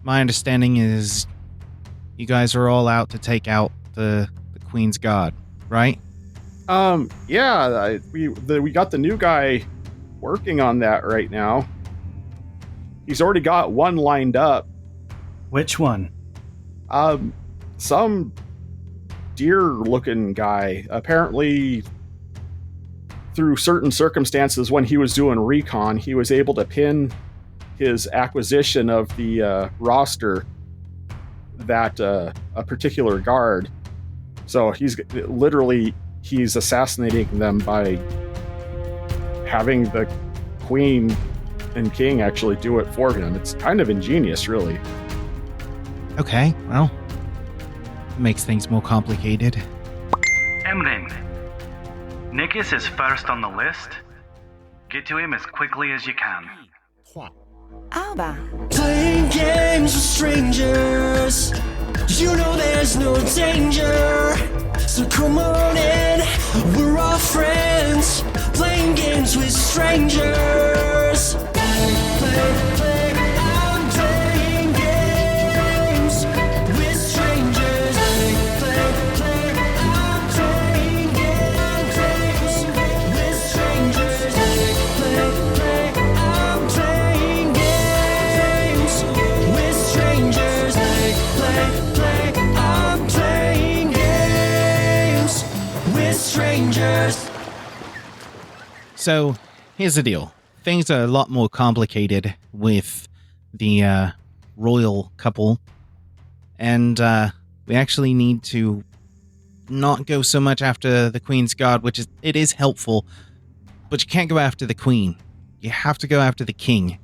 My understanding is you guys are all out to take out the Queen's Guard, right? Yeah, we got the new guy working on that right now. He's already got one lined up. Which one? Some deer-looking guy. Apparently, through certain circumstances, when he was doing recon, he was able to pin his acquisition of the roster that a particular guard. So he's assassinating them by having the queen and king actually do it for him. It's kind of ingenious, really. Okay, well, it makes things more complicated. Emden, Nikis is first on the list. Get to him as quickly as you can. Alba. Playing games with strangers, you know there's no danger. So come on in, we're all friends. Playing games with strangers. Play, I'm playing games with strangers. Play, I'm playing games with strangers. Play, I'm playing games with strangers. Play, I'm playing games with strangers. So, here's the deal. Things are a lot more complicated with the royal couple. And we actually need to not go so much after the Queen's Guard, which it is helpful. But you can't go after the Queen. You have to go after the King.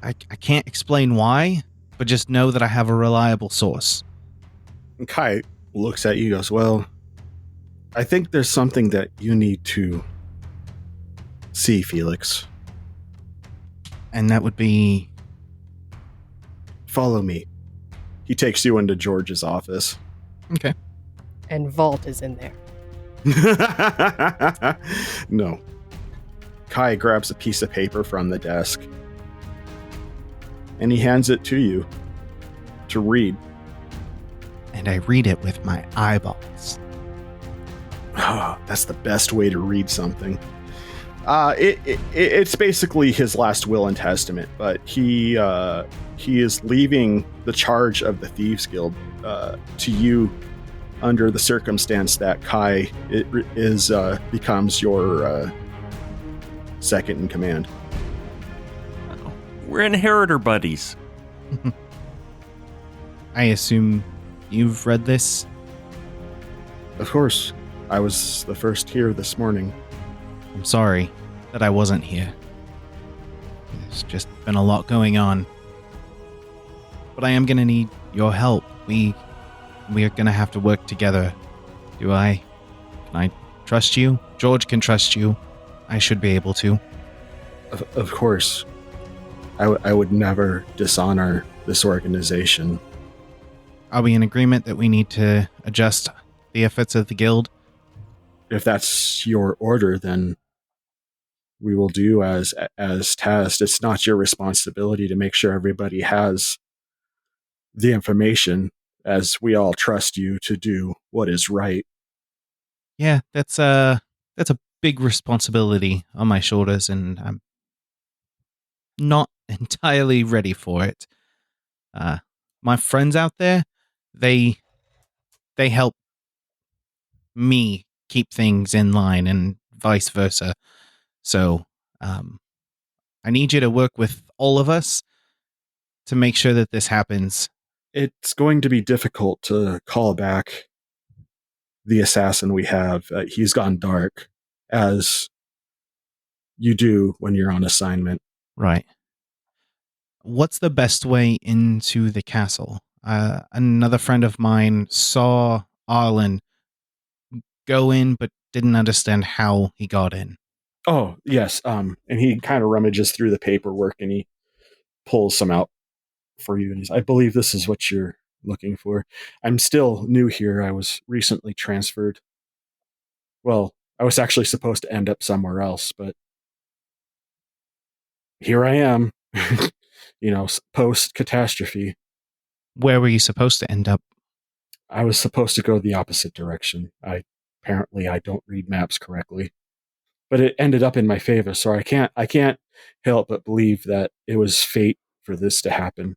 I can't explain why, but just know that I have a reliable source. And Kai looks at you and goes, well, I think there's something that you need to see, Felix. And that would be... Follow me. He takes you into George's office. Okay. And Vault is in there. No. Kai grabs a piece of paper from the desk and he hands it to you to read. And I read it with my eyeballs. Oh, that's the best way to read something. It's basically his last will and testament, but he is leaving the charge of the Thieves Guild to you under the circumstance that Kai becomes your second in command. We're inheritor buddies. I assume you've read this? Of course. I was the first here this morning. I'm sorry that I wasn't here. There's just been a lot going on. But I am going to need your help. We are going to have to work together. Can I trust you? George can trust you. I should be able to. Of course. I would never dishonor this organization. Are we in agreement that we need to adjust the efforts of the guild? If that's your order, then we will do as tasked. It's not your responsibility to make sure everybody has the information, as we all trust you to do what is right. Yeah, that's a big responsibility on my shoulders, and I'm not entirely ready for it. My friends out there, they help me keep things in line and vice versa. So I need you to work with all of us to make sure that this happens. It's going to be difficult to call back the assassin we have. He's gone dark, as you do when you're on assignment. Right. What's the best way into the castle? Another friend of mine saw Arlen go in, but didn't understand how he got in. Oh, yes. And he kind of rummages through the paperwork and he pulls some out for you. And I believe this is what you're looking for. I'm still new here. I was recently transferred. Well, I was actually supposed to end up somewhere else, but here I am, post-catastrophe. Where were you supposed to end up? I was supposed to go the opposite direction. Apparently I don't read maps correctly. But it ended up in my favor, so I can't help but believe that it was fate for this to happen.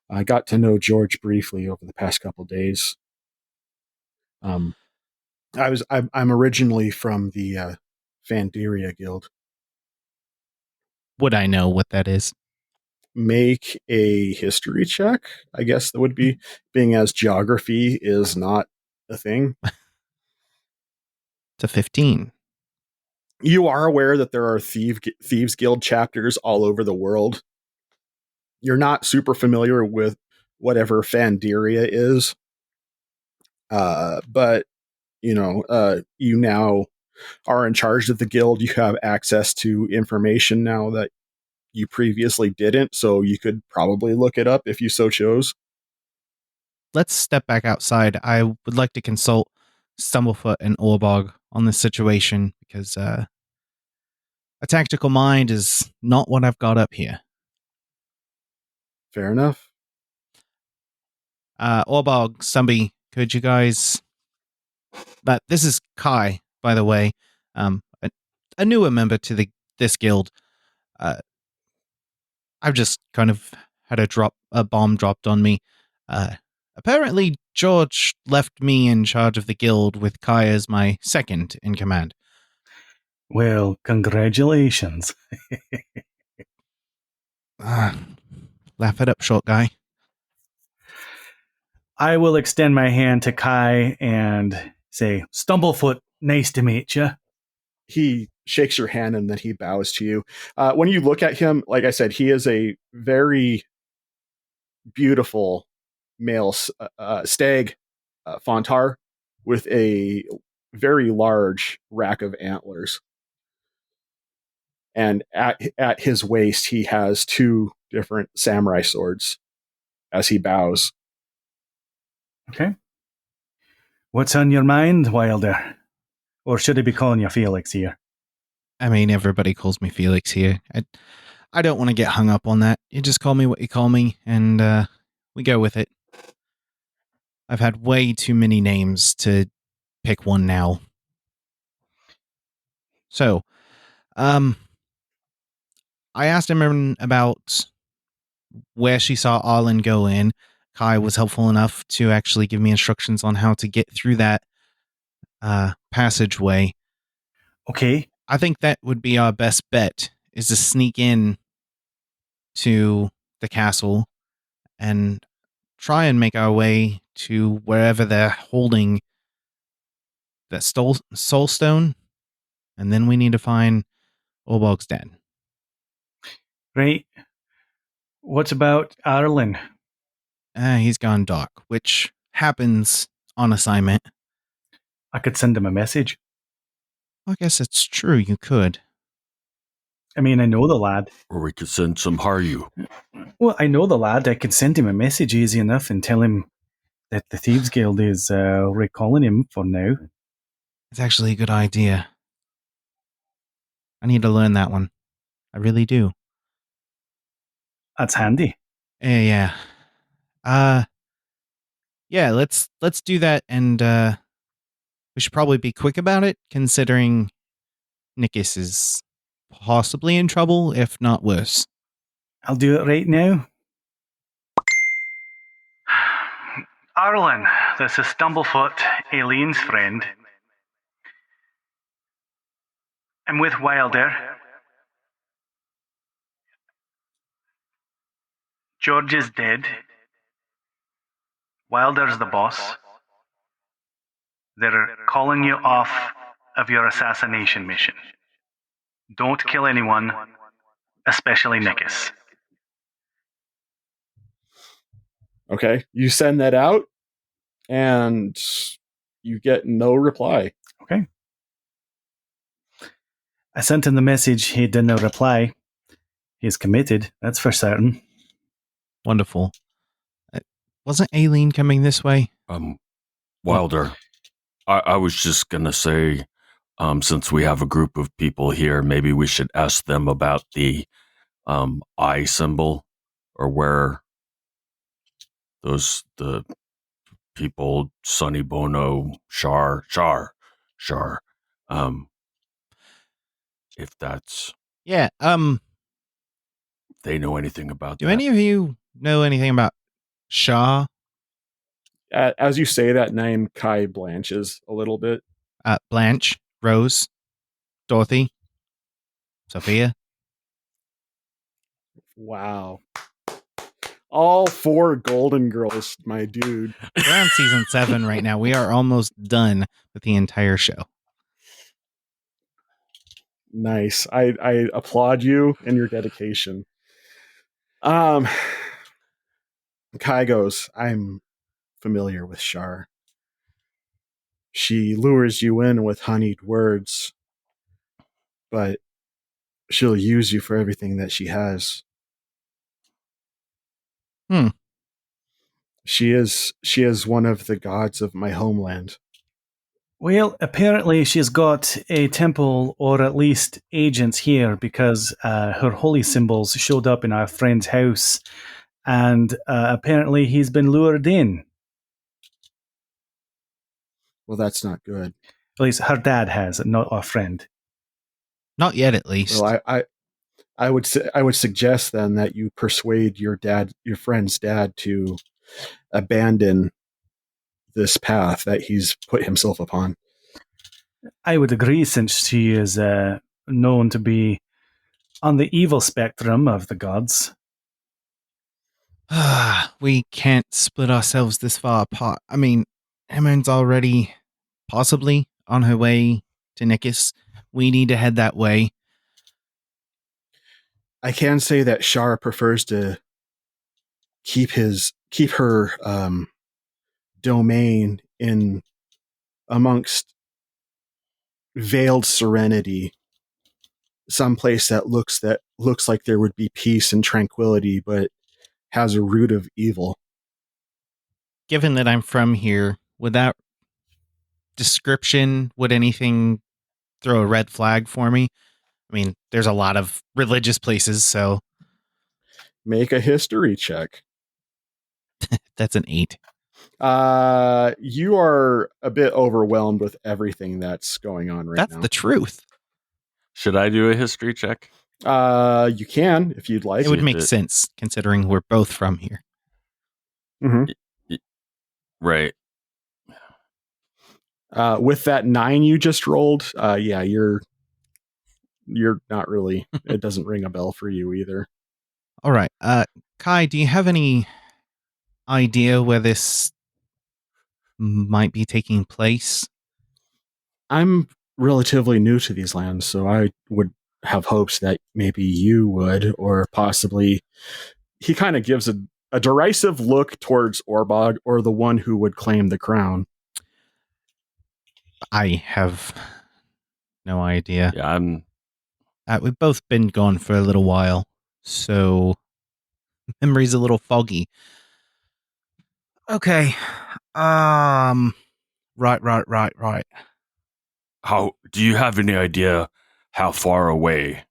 I got to know George briefly over the past couple days. I'm originally from the Vandiria Guild. Would I know what that is? Make a history check, I guess that would be, being as geography is not a thing. It's a 15. You are aware that there are Thieves Guild chapters all over the world. You're not super familiar with whatever Fandiria is, but you now are in charge of the guild. You have access to information now that you previously didn't, so you could probably look it up if you so chose. Let's step back outside. I would like to consult Stumblefoot and Orbog on this situation because a tactical mind is not what I've got up here. Fair enough. Orbog, Stumby, could you guys... But this is Kai, by the way, a newer member to this guild. I've just kind of had a bomb dropped on me. Apparently, George left me in charge of the guild with Kai as my second in command. Well, congratulations. Laugh it up, short guy. I will extend my hand to Kai and say, Stumblefoot, nice to meet you. He shakes your hand and then he bows to you. When you look at him, like I said, he is a very beautiful male stag Fontar with a very large rack of antlers. And at his waist, he has 2 different samurai swords as he bows. Okay. What's on your mind, Wilder? Or should I be calling you Felix here? I mean, everybody calls me Felix here. I don't want to get hung up on that. You just call me what you call me, and we go with it. I've had way too many names to pick one now. So, I asked him about where she saw Arlen go in. Kai was helpful enough to actually give me instructions on how to get through that passageway. Okay. I think that would be our best bet, is to sneak in to the castle and try and make our way to wherever they're holding that soul stone, and then we need to find Orbog's dad. Right. What's about Arlen? He's gone dark, which happens on assignment. I could send him a message. I guess it's true, you could. I mean, I know the lad. Or we could send some Haryu. Well, I know the lad. I could send him a message easy enough and tell him that the Thieves Guild is recalling him for now. It's actually a good idea. I need to learn that one. I really do. That's handy. Yeah. Yeah, let's do that, and we should probably be quick about it, considering Nikis is possibly in trouble, if not worse. I'll do it right now. Arlen, this is Stumblefoot, Aileen's friend. I'm with Wilder. George is dead. Wilder's the boss. They're calling you off of your assassination mission. Don't kill anyone, especially Nikis. Okay, you send that out, and you get no reply. Okay. I sent him the message. He didn't reply. He's committed. That's for certain. Wonderful. Wasn't Aileen coming this way? Wilder, I was just going to say, since we have a group of people here, maybe we should ask them about the eye symbol, or where the people, Sonny Bono, Shar. If that's Yeah. they know anything about Do that. any of you know anything about Shah? As you say that name, Kai blanches a little bit. Blanche, Rose, Dorothy, Sophia. Wow. All 4 Golden Girls, my dude. We're on season 7 right now. We are almost done with the entire show. Nice. I applaud you and your dedication. Kai goes, I'm familiar with Shar. She lures you in with honeyed words, but she'll use you for everything that she has. She is one of the gods of my homeland. Well, apparently she's got a temple, or at least agents here, because her holy symbols showed up in our friend's house, and apparently he's been lured in. Well, that's not good. At least her dad has, not our friend. Not yet, at least. Well, I would suggest then that you persuade your friend's dad, to abandon this path that he's put himself upon. I would agree, since she is known to be on the evil spectrum of the gods. We can't split ourselves this far apart. I mean, Emma's already possibly on her way to Nikis. We need to head that way. I can say that Shar prefers to keep her domain in amongst veiled serenity, someplace that looks like there would be peace and tranquility, but has a root of evil. Given that I'm from here, would that description, would anything throw a red flag for me? I mean, there's a lot of religious places, so Make a history check. that's an 8. You are a bit overwhelmed with everything that's going on right now. That's the truth. Should I do a history check? You can, if you'd like. It would make sense, considering we're both from here. Mm-hmm. Right. With that 9 you just rolled, yeah, you're not really. It doesn't ring a bell for you either. All right. Kai, do you have any idea where this might be taking place? I'm relatively new to these lands, so I would have hopes that maybe you would, or possibly. He kind of gives a derisive look towards Orbog, or the one who would claim the crown. I have no idea. Yeah, we've both been gone for a little while, so memory's a little foggy. Okay. Right. How do you have any idea how far away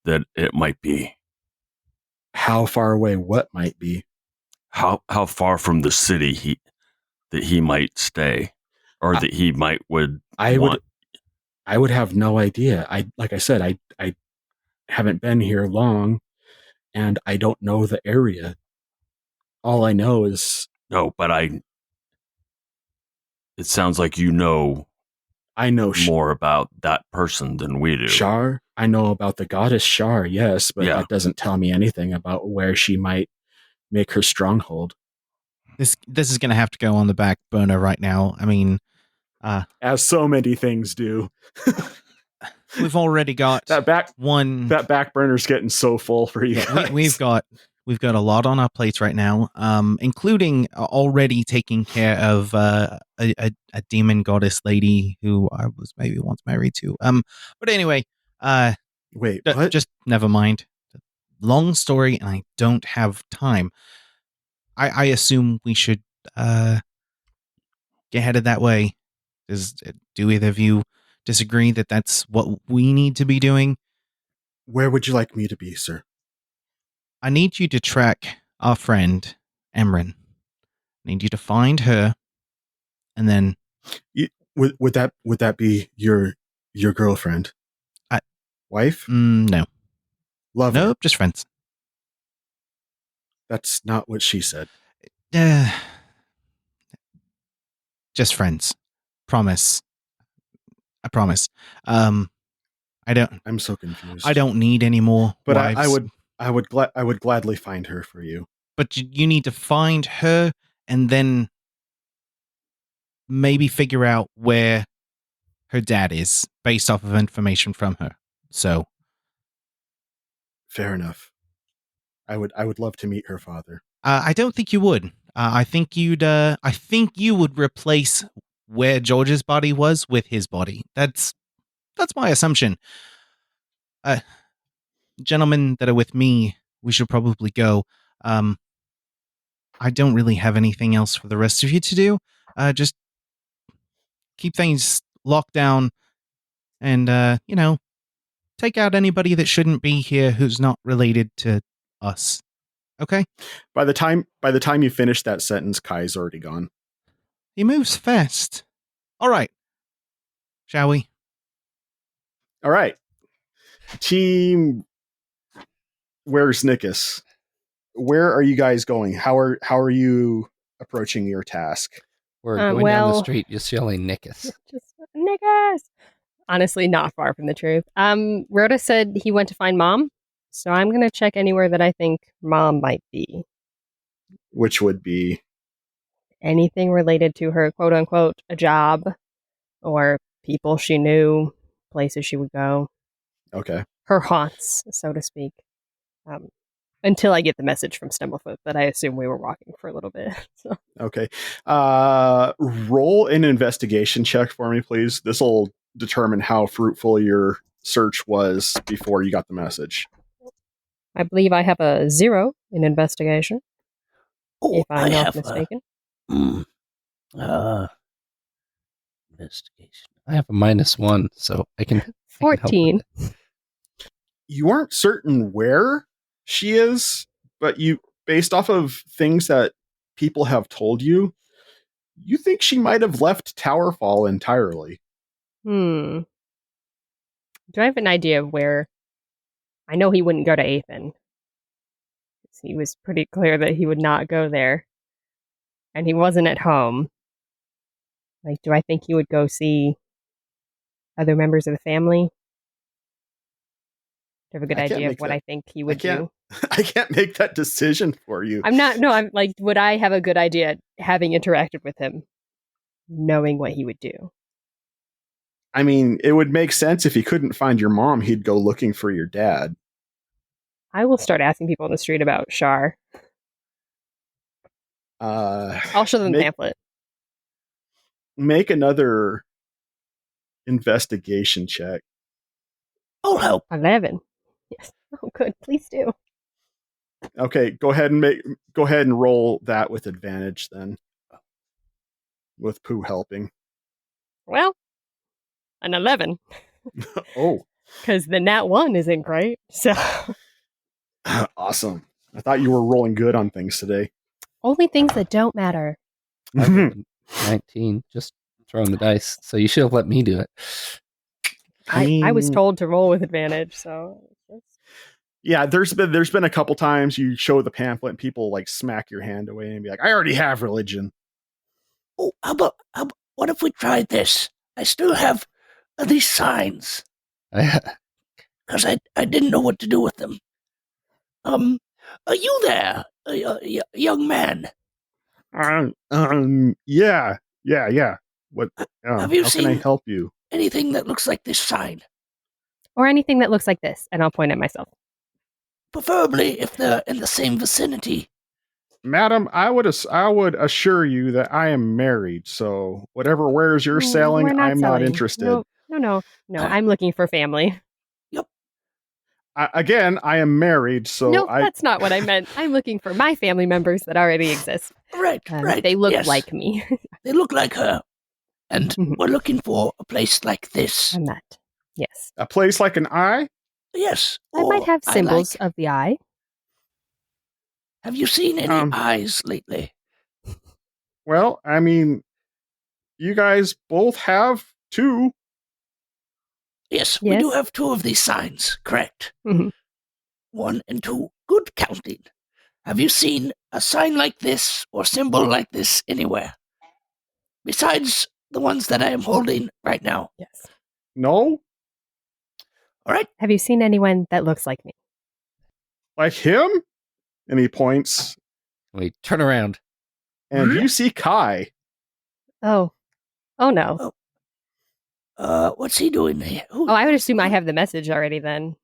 that it might be? How far away what might be? How far from the city that he might stay, or that he would I would have no idea. Like I said, I haven't been here long, and I don't know the area. All I know is no, but it sounds like I know more about that person than we do. Shar. I know about the goddess Shar, yes, but that doesn't tell me anything about where she might make her stronghold. This is going to have to go on the back burner right now. I mean, as so many things do. We've already got that back burner's getting so full for you guys. We've got a lot on our plates right now, including already taking care of a demon goddess lady who I was maybe once married to. But anyway, wait, what? Just never mind. Long story, and I don't have time. I assume we should get headed that way. Do either of you disagree that that's what we need to be doing? Where would you like me to be, sir? I need you to track our friend, Emran. need you to find her, and then Would that be your girlfriend? Wife? no, Lover? nope, just friends. That's not what she said. Just friends. Promise. I promise. I don't. I'm so confused. I don't need any more But wives. I would gladly find her for you. But you need to find her and then maybe figure out where her dad is based off of information from her. So Fair enough. I would love to meet her father. I don't think you would. I think you would replace where George's body was with his body. That's my assumption. Gentlemen that are with me, we should probably go. I don't really have anything else for the rest of you to do. Just keep things locked down and, take out anybody that shouldn't be here who's not related to us. Okay? By the time you finish that sentence, Kai's already gone. He moves fast. All right. Shall we? All right. Team, where's Nikis? Where are you guys going? How are you approaching your task? We're going down the street just yelling Nikis. Just Nikis! Honestly, not far from the truth. Rhoda said he went to find Mom, so I'm going to check anywhere that I think Mom might be. Which would be? Anything related to her, quote-unquote, a job, or people she knew, places she would go. Okay. Her haunts, so to speak. Until I get the message from Stumblefoot that I assume we were walking for a little bit. So. Okay. Roll an investigation check for me, please. This will determine how fruitful your search was before you got the message. I believe I have a 0 in investigation. If I'm not mistaken. Investigation. I have a -1, so I can 14. You aren't certain where she is, but based off of things that people have told you, you think she might have left Towerfall entirely. Do I have an idea of where? I know he wouldn't go to Athen. He was pretty clear that he would not go there. And he wasn't at home. Like, do I think he would go see other members of the family? Do you have a good idea of what I think he would do? I can't make that decision for you. I'm like, would I have a good idea having interacted with him, knowing what he would do? I mean, it would make sense if he couldn't find your mom, he'd go looking for your dad. I will start asking people on the street about Shar. I'll show them the pamphlet. Make another investigation check. I'll help. 11. Yes. Oh, good. Please do. Okay, go ahead and roll that with advantage then. With Pooh helping. Well, an 11. Oh. Because the nat 1 isn't great. So awesome. I thought you were rolling good on things today. Only things that don't matter. 19. Just throwing the dice. So you should have let me do it. I was told to roll with advantage, so yeah, there's been a couple times you show the pamphlet and people like smack your hand away and be like, I already have religion. Oh, what if we tried this? I still have these signs. Because I didn't know what to do with them. Are you there, young man? Yeah. What? Have you seen can I help you? Anything that looks like this sign? Or anything that looks like this, and I'll point at myself. Preferably if they're in the same vicinity. Madam, I would assure you that I am married, so whatever wares you're selling, I'm not interested. No. I'm looking for family. Yep. I am married, so no, that's not what I meant. I'm looking for my family members that already exist. Right. They look like me. They look like her. And we're looking for a place like this. I'm that. Yes. A place like an eye? Yes. I might have symbols of the eye. Have you seen any eyes lately? Well, I mean, you guys both have 2. Yes, we do have 2 of these signs, correct. Mm-hmm. 1 and 2. Good counting. Have you seen a sign like this or symbol like this anywhere? Besides the ones that I am holding right now. Yes. No? All right. Have you seen anyone that looks like me? Like him? And he points. Wait, turn around. And you see Kai. Oh. Oh, no. What's he doing here? I would assume I have the message already then.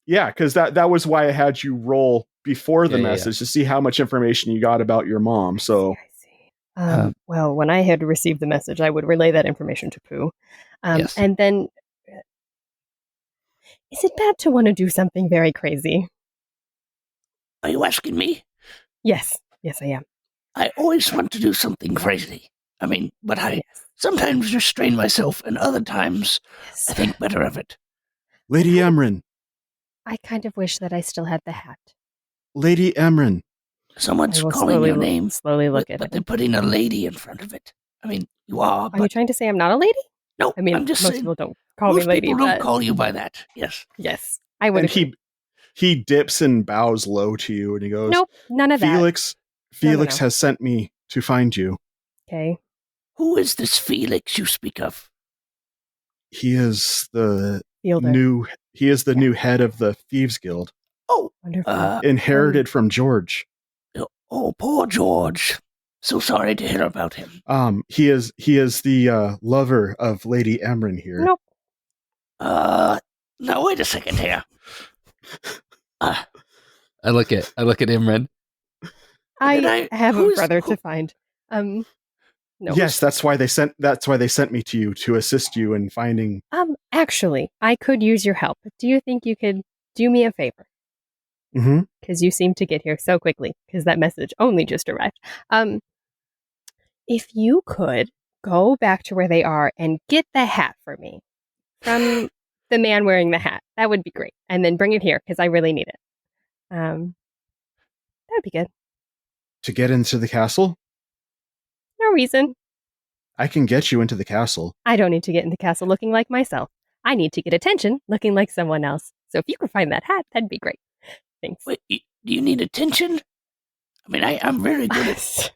Yeah, because that was why I had you roll before the message to see how much information you got about your mom. So, I see. Well, when I had received the message, I would relay that information to Pooh. Yes. And then, is it bad to want to do something very crazy? Are you asking me? Yes. Yes, I am. I always want to do something crazy. I mean, but I sometimes restrain myself, and other times I think better of it. Lady Emran. I kind of wish that I still had the hat. Lady Emran. Someone's calling your name. Slowly look at but it. they're putting a lady in front of it. I mean, you are. Are you trying to say I'm not a lady? No, I mean, I'm just most saying, people don't call me most lady. people don't but call you by that. Yes. Yes, I would. And he dips and bows low to you, and he goes, Nope, none of Felix No. has sent me to find you. Okay. Who is this Felix you speak of? He is the Fielder. new head of the Thieves Guild. Oh, wonderful. Inherited from George. Oh, poor George. So sorry to hear about him. He is the lover of Lady Emran here. Nope. Now wait a second here. I look at Imran. I have a brother to find. No. Yes, that's why they sent me to you to assist you in finding. Actually, I could use your help. Do you think you could do me a favor? Mm-hmm. Because you seem to get here so quickly. Because that message only just arrived. If you could go back to where they are and get the hat for me from the man wearing the hat, that would be great. And then bring it here because I really need it. That would be good. To get into the castle? No reason. I can get you into the castle. I don't need to get in the castle looking like myself. I need to get attention looking like someone else. So if you could find that hat, that'd be great. Thanks. Wait, do you need attention? I mean, I'm very good at...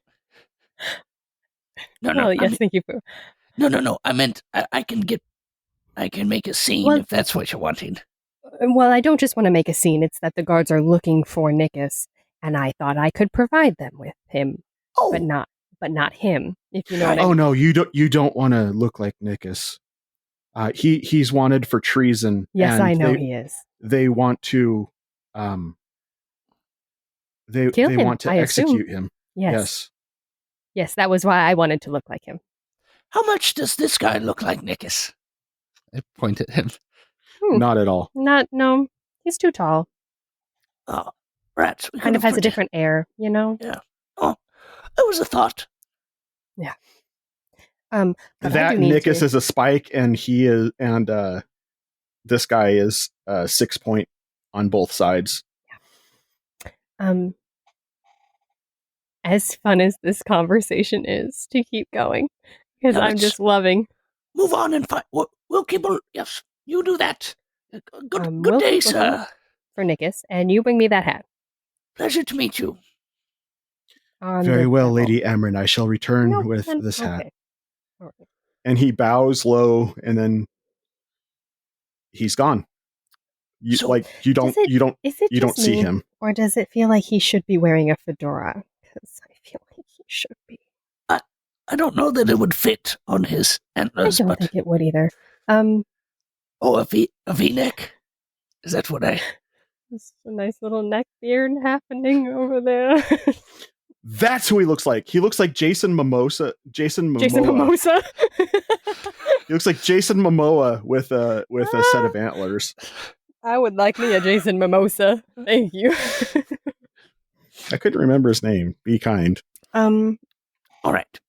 No. Well, yes, thank you, Pooh. No. I meant I can make a scene if that's what you're wanting. Well, I don't just want to make a scene. It's that the guards are looking for Nikis, and I thought I could provide them with him, but not him. If you know what I mean. No, you don't want to look like Nikis. He's wanted for treason. Yes, I know he is. They want to Kill him, want to I execute assume. him. Yes. Yes, that was why I wanted to look like him. How much does this guy look like Nikis? I point at him. Not at all. No. He's too tall. Oh, rats. Kind of has a different air, you know? Yeah. Oh, that was a thought. Yeah. That Nikis is a spike, and he is, and this guy is 6 point on both sides. Yeah. As fun as this conversation is to keep going, because I'm just loving. Move on and fight. We'll keep on. Yes, you do that. Good day, sir. For Nikis, and you bring me that hat. Pleasure to meet you. Very well, Lady Emran. I shall return with this hat. Right. And he bows low, and then he's gone. You don't see him. Or does it feel like he should be wearing a fedora? Because I feel like he should be. I don't know that it would fit on his antlers. I don't think it would either. A V-neck? Is that what I... There's a nice little neck beard happening over there. That's who he looks like. He looks like Jason Momoa. Jason Momoa? He looks like Jason Momoa with a set of antlers. I would like me a Jason Mimosa. Thank you. I couldn't remember his name. Be kind. All right.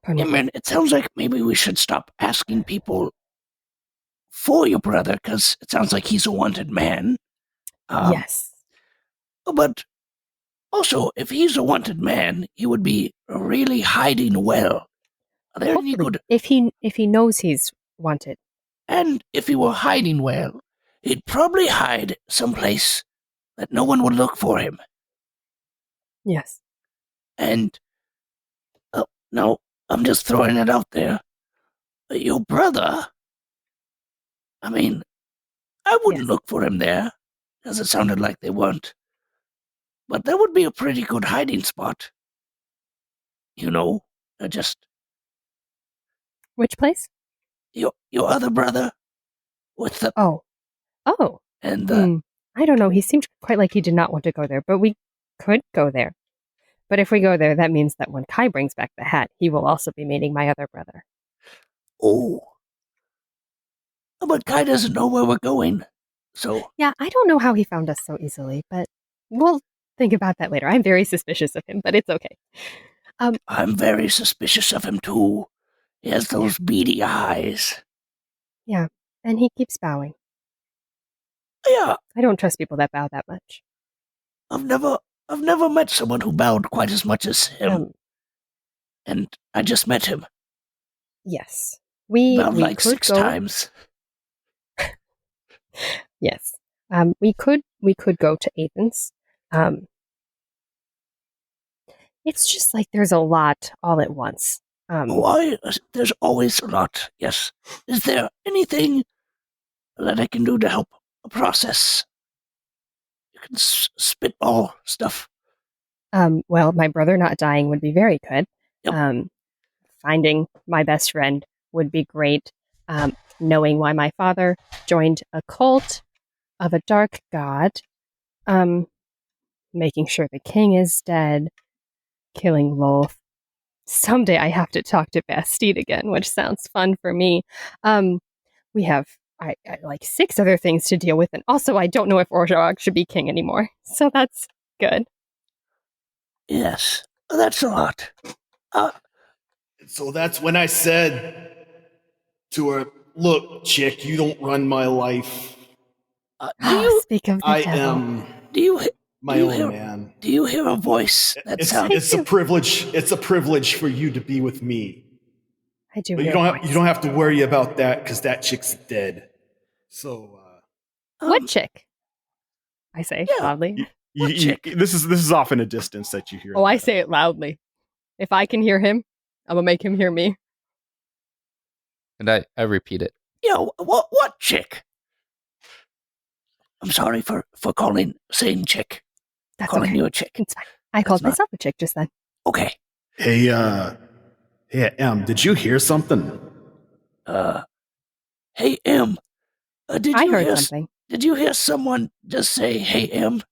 Imran, it sounds like maybe we should stop asking people for your brother, because it sounds like he's a wanted man. Yes. But Also, if he's a wanted man, he would be really hiding well. Are there any Hopefully, good... if he knows he's wanted. And if he were hiding well, he'd probably hide someplace that no one would look for him. Yes. And, no, I'm just throwing it out there. Your brother, I mean, I wouldn't look for him there, because it sounded like they weren't. But that would be a pretty good hiding spot. You know, just... Which place? Your other brother with the... Oh. And the... I don't know. He seemed quite like he did not want to go there, but we could go there. But if we go there, that means that when Kai brings back the hat, he will also be meeting my other brother. Oh. But Kai doesn't know where we're going, so... Yeah, I don't know how he found us so easily, but we'll think about that later. I'm very suspicious of him, but it's okay. I'm very suspicious of him, too. He has those beady eyes. Yeah, and he keeps bowing. Yeah. I don't trust people that bow that much. I've never met someone who bowed quite as much as him. And I just met him. Yes. We bowed like 6 times. Yes. We could go to Athens. It's just like there's a lot all at once. There's always a lot, yes. Is there anything that I can do to help a process? You can spitball stuff. Well, my brother not dying would be very good. Yep. Finding my best friend would be great. Knowing why my father joined a cult of a dark god. Making sure the king is dead. Killing Wolf. Someday I have to talk to Bastide again, which sounds fun for me. We have I like 6 other things to deal with, and also I don't know if Orjog should be king anymore, so that's good. Yes, that's a lot. So that's when I said to her, "Look, chick, you don't run my life. Speak of the I devil. am my own man. Do you hear a voice that sounds... It's a privilege. It's a privilege for you to be with me. I do. But you don't have to worry about that because that chick's dead. So, what chick? I say loudly. This is off in a distance that you hear. Oh, I say it loudly. If I can hear him, I'm gonna make him hear me. And I repeat it. Yo, what chick? I'm sorry for saying chick. That's calling okay. you a chick. It's fine. I called myself a chick just then. Okay. Hey, Em, did you hear something? Hey, Em. I heard something. Did you hear someone just say, "Hey, Em"?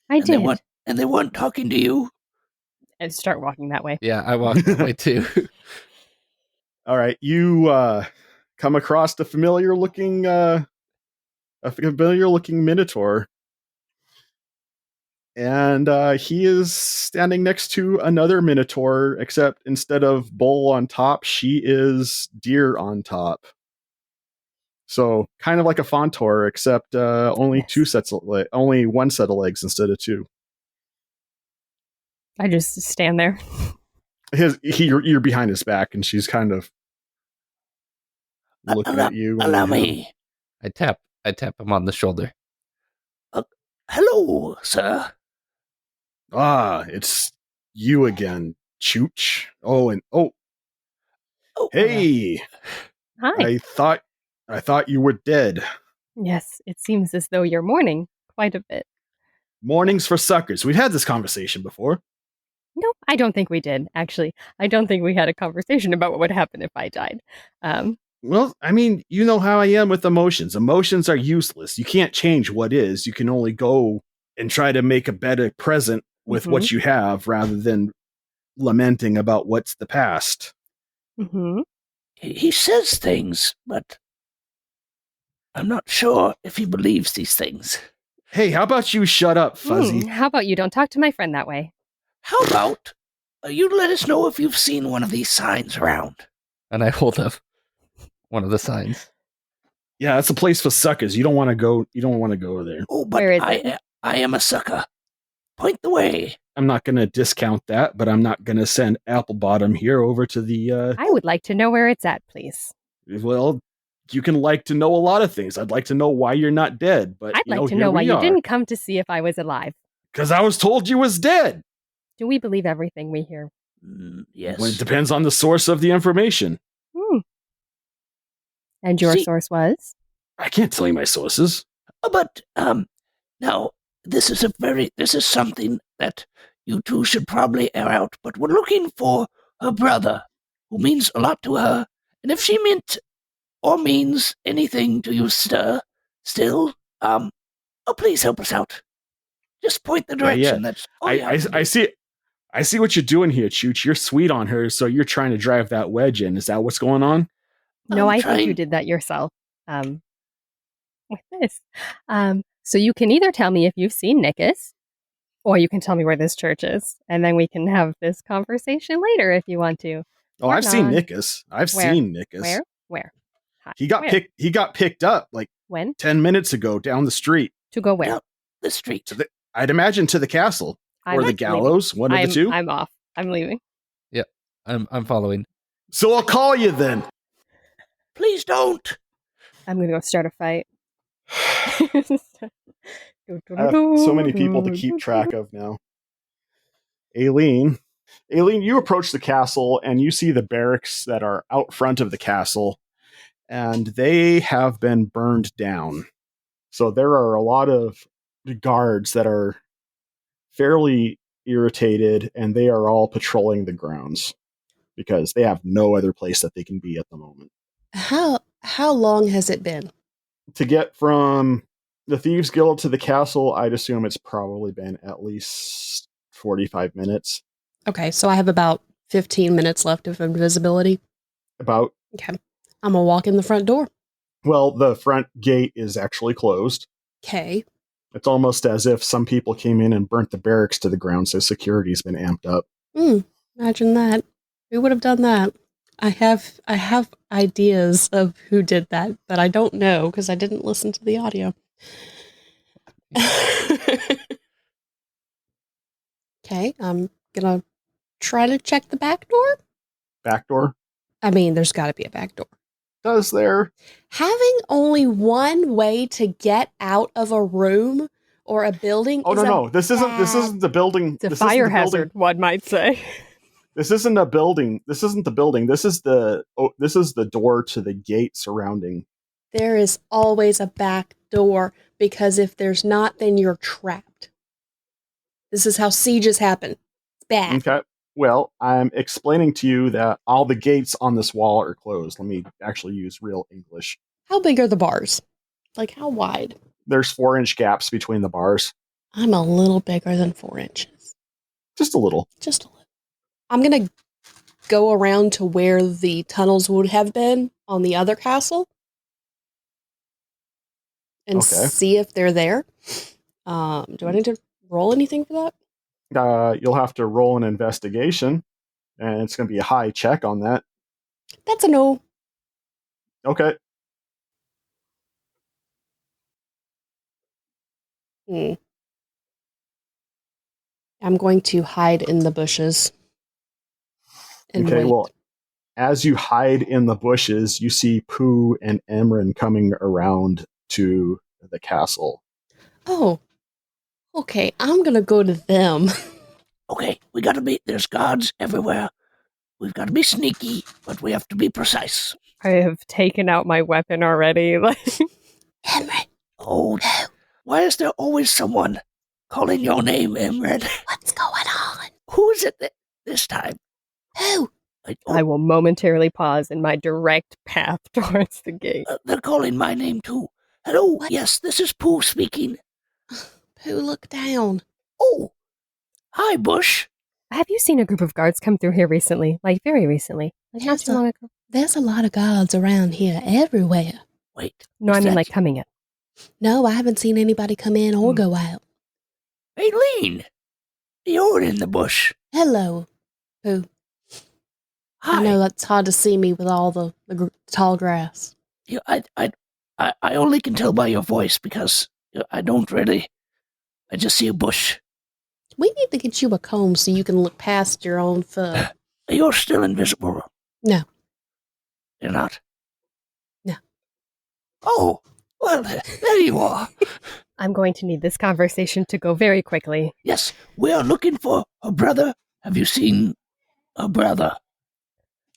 I did. And they weren't talking to you? And start walking that way. Yeah, I walked that way too. All right, you come across a familiar looking minotaur, and he is standing next to another minotaur, except instead of bull on top, she is deer on top. So kind of like a fauntor, except only only one set of legs instead of 2. I just stand there. You're behind his back, and she's kind of looking at you. Allow me. I tap him on the shoulder. Hello, sir. It's you again, Chooch. Hey. Hi. I thought you were dead. Yes, it seems as though you're mourning quite a bit. Mornings for suckers. We've had this conversation before. No, I don't think we did, actually. I don't think we had a conversation about what would happen if I died. Well, I mean, you know how I am with emotions. Emotions are useless. You can't change what is. You can only go and try to make a better present with what you have rather than lamenting about what's the past. Mm-hmm. He says things, but I'm not sure if he believes these things. Hey, how about you shut up, Fuzzy? How about you don't talk to my friend that way? How about you let us know if you've seen one of these signs around? And I hold up one of the signs. Yeah, it's a place for suckers. You don't want to go. You don't want to go there. Oh, but I am a sucker. point the way. I'm not going to discount that, but I'm not going to send Applebottom here over to the. I would like to know where it's at, please. Well, you can like to know a lot of things. I'd like to know why you're not dead, but I'd like to know why you didn't come to see if I was alive. Because I was told you was dead. Do we believe everything we hear? Yes. Well, it depends on the source of the information. And your source was? I can't tell you my sources. But now this is something that you two should probably air out. But we're looking for her brother, who means a lot to her. And if she meant or means anything to you, still, please help us out. Just point the direction. Yeah. That's all you have to do. I see what you're doing here, Chooch. You're sweet on her, so you're trying to drive that wedge in. Is that what's going on? No, I think you did that yourself. With this. So you can either tell me if you've seen Nikis, or you can tell me where this church is, and then we can have this conversation later if you want to. Oh, I've seen Nikis. Seen Nikis. Where? He got picked up like when? 10 minutes ago down the street. To go where? Down the street. I'd imagine to the castle or the gallows, one of the two. I'm off. I'm leaving. Yep, I'm following. So I'll call you then. Please don't. I'm gonna go start a fight. I have so many people to keep track of now. Aileen, you approach the castle and you see the barracks that are out front of the castle, and they have been burned down. So there are a lot of guards that are fairly irritated, and they are all patrolling the grounds because they have no other place that they can be at the moment. How long has it been? To get from the Thieves Guild to the castle, I'd assume it's probably been at least 45 minutes. Okay, so I have about 15 minutes left of invisibility. About. Okay. I'm going to walk in the front door. Well, the front gate is actually closed. Okay. It's almost as if some people came in and burnt the barracks to the ground, so security's been amped up. Imagine that. Who would have done that? I have ideas of who did that, but I don't know because I didn't listen to the audio. Okay, I'm gonna try to check the back door. Back door? I mean, there's got to be a back door. Does there? Having only one way to get out of a room or a building. Oh no! This isn't the building. It's a fire hazard, one might say. This isn't a building. This isn't the building. This is the door to the gate surrounding. There is always a back door, because if there's not, then you're trapped. This is how sieges happen. It's bad. Okay. Well, I'm explaining to you that all the gates on this wall are closed. Let me actually use real English. How big are the bars? Like, how wide? There's 4-inch gaps between the bars. I'm a little bigger than 4 inches. Just a little. Just a little. I'm going to go around to where the tunnels would have been on the other castle and see if they're there. Do I need to roll anything for that? You'll have to roll an investigation, and it's going to be a high check on that. That's a no. Okay. I'm going to hide in the bushes. Okay, wait. well, as you hide in the bushes, you see Pooh and Emran coming around to the castle. Oh, okay. I'm going to go to them. Okay, there's guards everywhere. We've got to be sneaky, but we have to be precise. I have taken out my weapon already. Emran. Oh, no. Why is there always someone calling your name, Emran? What's going on? Who is it this time? Who? I will momentarily pause in my direct path towards the gate. They're calling my name too. Hello, what? Yes, this is Pooh speaking. Pooh, look down. Oh, hi, Bush. Have you seen a group of guards come through here recently? Like, very recently? Like, not too long ago? There's a lot of guards around here, everywhere. Wait. No, I mean, like, coming in. No, I haven't seen anybody come in or go out. Aileen, you're in the bush. Hello, Pooh. Hi. I know that's hard to see me with all the tall grass. I only can tell by your voice because I don't really. I just see a bush. We need to get you a comb so you can look past your own fur. You're still invisible. No. You're not? No. Oh, well, there you are. I'm going to need this conversation to go very quickly. Yes, we are looking for a brother. Have you seen a brother?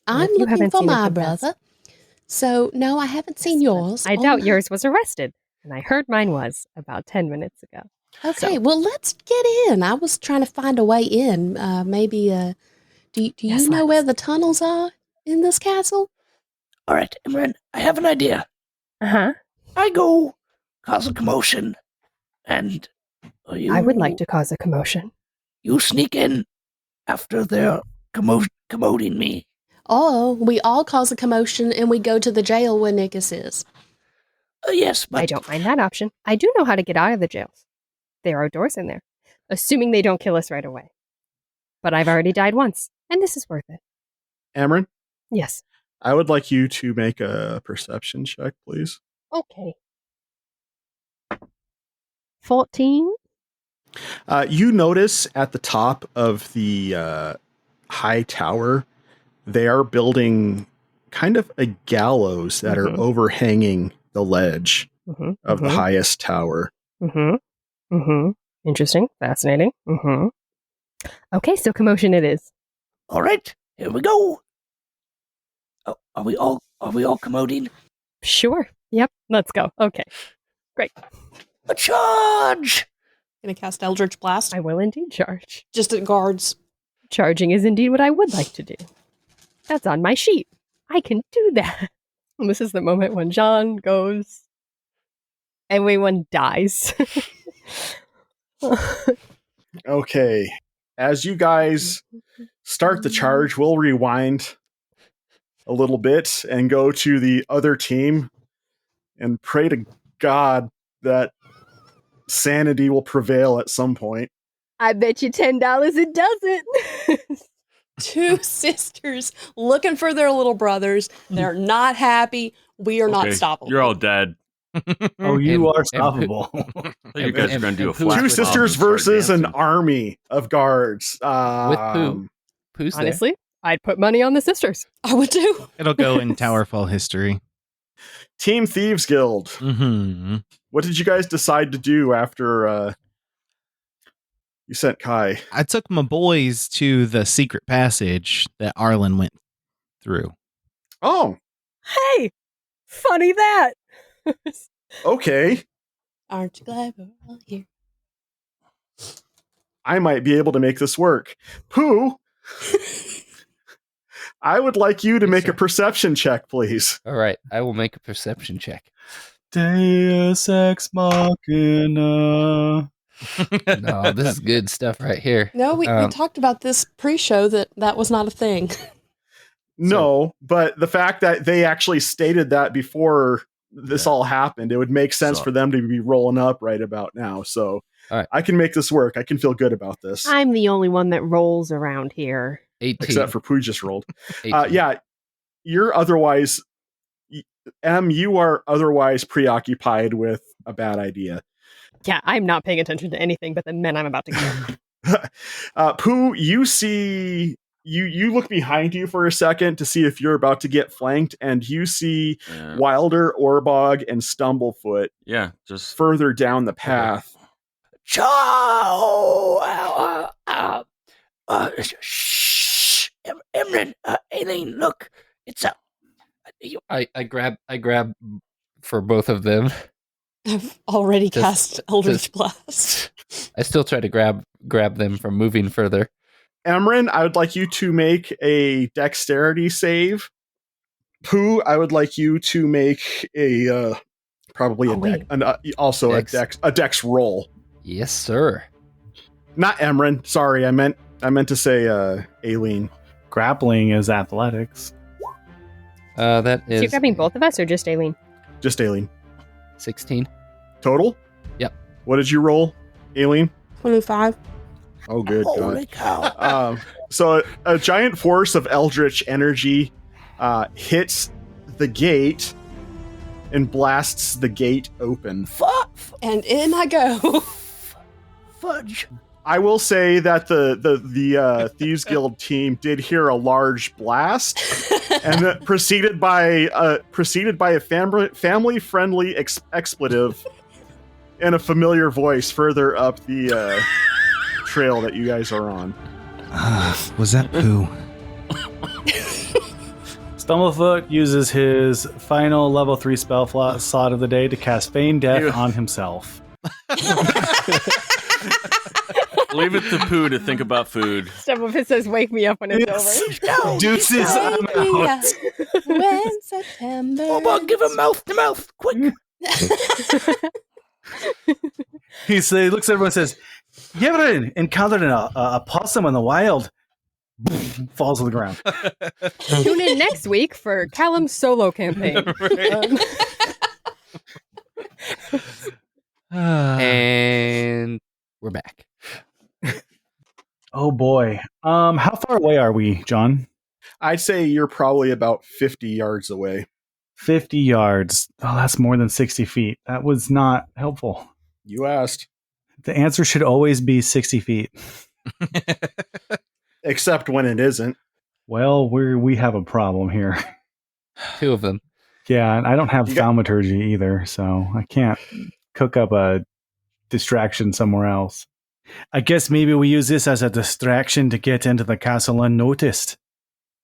I'm you looking haven't for seen him my for best. brother. So, no, I haven't seen yours. I doubt yours was arrested, and I heard mine was about 10 minutes ago. Okay, So- well, let's get in. I was trying to find a way in. Maybe, do Yes, you know let's. where the tunnels are in this castle? All right, Imran, I have an idea. Uh-huh. I go cause a commotion, and I would like to cause a commotion. You sneak in after they're commoding me. Oh, we all cause a commotion and we go to the jail where Nikis is. Yes, but I don't mind that option. I do know how to get out of the jails. There are doors in there, assuming they don't kill us right away. But I've already died once, and this is worth it. Amron, Yes. I would like you to make a perception check, please. Okay. 14? You notice at the top of the high tower, they are building kind of a gallows that are overhanging the ledge of the highest tower. Interesting. Fascinating. Okay, so commotion it is. all right, here we go. Oh, are we all commoding? Sure. Yep, let's go. Okay. Great. A charge! Gonna cast Eldritch Blast. I will indeed charge. Just at guards. Charging is indeed what I would like to do. That's on my sheet. I can do that. And this is the moment when John goes, everyone dies. Okay. As you guys start the charge, we'll rewind a little bit and go to the other team and pray to God that sanity will prevail at some point. I bet you $10 it doesn't. Two sisters looking for their little brothers. They're not happy. We are not stoppable. You're all dead. Oh, you are stoppable. You guys are going to do a and flash Two mob sisters and start versus an dancing. army of guards. With Pooh. Pooh's there. Honestly, I'd put money on the sisters. I would too. It'll go in Towerfall history. Team Thieves Guild. Mm-hmm. What did you guys decide to do after you sent Kai? I took my boys to the secret passage that Arlen went through. Oh, Hey, funny that. okay. Aren't you glad we're all here? I might be able to make this work. Pooh, I would like you to Yes, make sir. a perception check, please. All right, I will make a perception check. Deus Ex Machina. No, this is good stuff right here. No, we Um, talked about this pre-show that was not a thing. No, but the fact that they actually stated that before this all happened, it would make sense So- for them to be rolling up right about now. So All right. I can make this work. I can feel good about this. I'm the only one that rolls around here. 18. Except for Pooh just rolled. 18. Yeah, you're otherwise, you are otherwise preoccupied with a bad idea. Yeah, I'm not paying attention to anything but the men I'm about to kill. Pooh, you see, you look behind you for a second to see if you're about to get flanked, and you see Yeah. Wilder, Orbog, and Stumblefoot Yeah, just further down the path. Ciao! Shh! Emran, Aileen, look, it's a... I grab for both of them. I've already Just- cast Eldritch Blast. I still try to grab them from moving further. Emran, I would like you to make a dexterity save. Pooh, I would like you to make a probably also Dex. a dex roll. Yes, sir. Not Emran. Sorry, I meant to say Aileen. Grappling is athletics. That So is you're grabbing both of us or just Aileen? Just Aileen. 16. Total? Yep. What did you roll, Aileen? 25. Oh, good Holy God. cow. So a giant force of eldritch energy hits the gate and blasts the gate open. And in I go. Fudge. I will say that the Thieves Guild team did hear a large blast, and that preceded by a family friendly expletive in a familiar voice further up the trail that you guys are on. Was that poo? Stumblefoot uses his final level 3 spell slot of the day to cast Feign Death on himself. Leave it to Pooh to think about food. Stumblefoot says, "Wake me up when it's over." Deuces, I'm out. When September. Oh, give him mouth to mouth, quick. He looks at everyone and says, "You ever encountered a possum in the wild?" Falls to the ground. Tune in next week for Callum's solo campaign. And we're back. Oh boy. How far away are we, John? I'd say you're probably about 50 yards away. 50 yards. Oh, that's more than 60 feet. That was not helpful. You asked. The answer should always be 60 feet. Except when it isn't. Well, we have a problem here. 2 of them. Yeah, and I don't have thaumaturgy either, so I can't cook up a distraction somewhere else. I guess maybe we use this as a distraction to get into the castle unnoticed.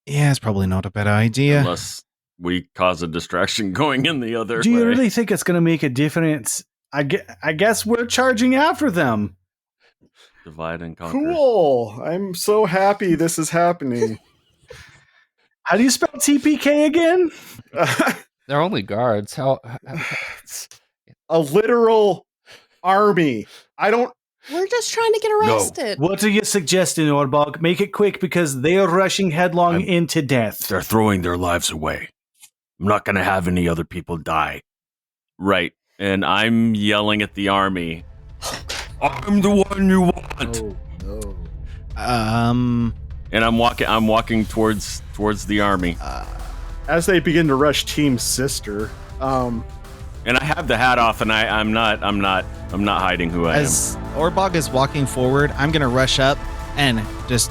Yeah, it's probably not a bad idea. Unless we cause a distraction going in the other way. Do you really think it's going to make a difference? I guess we're charging after them. Divide and conquer. Cool. I'm so happy this is happening. How do you spell TPK again? They're only guards. How A literal army. We're just trying to get arrested. What are you suggesting, Orbog? Make it quick because they are rushing headlong into death. They're throwing their lives away. I'm not going to have any other people die. Right. And I'm yelling at the army. I'm the one you want. Oh, no. And I'm walking towards the army. As they begin to rush Team Sister, and I have the hat off, and I'm not hiding who I am. As Orbog is walking forward, I'm gonna rush up and just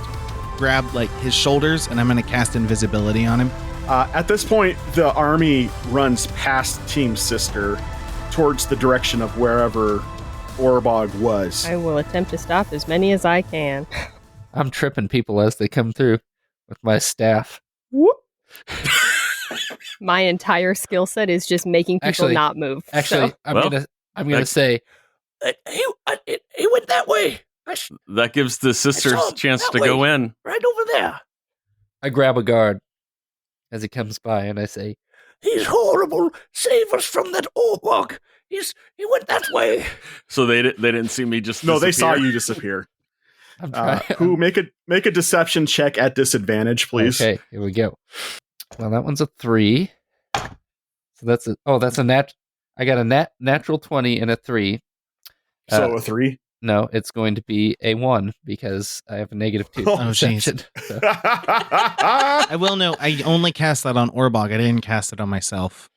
grab like his shoulders, and I'm gonna cast invisibility on him. at this point, the army runs past Team Sister towards the direction of wherever Orbog was. I will attempt to stop as many as I can. I'm tripping people as they come through with my staff. Whoop. My entire skill set is just making people not move. Actually, so. I'm gonna say He went that way. That gives the sisters a chance to go in. Right over there. I grab a guard as he comes by and I say, "He's horrible. Save us from that Orbog. He went that way." So they didn't see me just No, disappear. they saw you disappear. I'm trying. Who make a deception check at disadvantage, please. Okay, here we go. Well, that one's a 3. So that's a nat. I got a natural 20 and a 3. So a 3? No, it's going to be a 1 because I have a -2. Oh, jeez. So. I will know. I only cast that on Orbog. I didn't cast it on myself.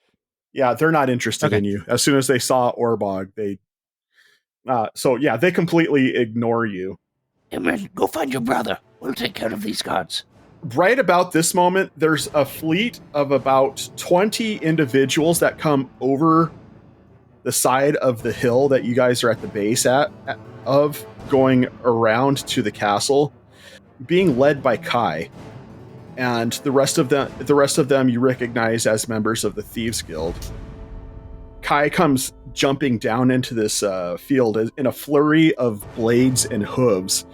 Yeah, they're not interested in you. As soon as they saw Orbog, they they completely ignore you. Imran, go find your brother. We'll take care of these guards. Right about this moment, there's a fleet of about 20 individuals that come over the side of the hill that you guys are at the base of, going around to the castle, being led by Kai. And the rest of them you recognize as members of the Thieves Guild. Kai comes jumping down into this field in a flurry of blades and hooves.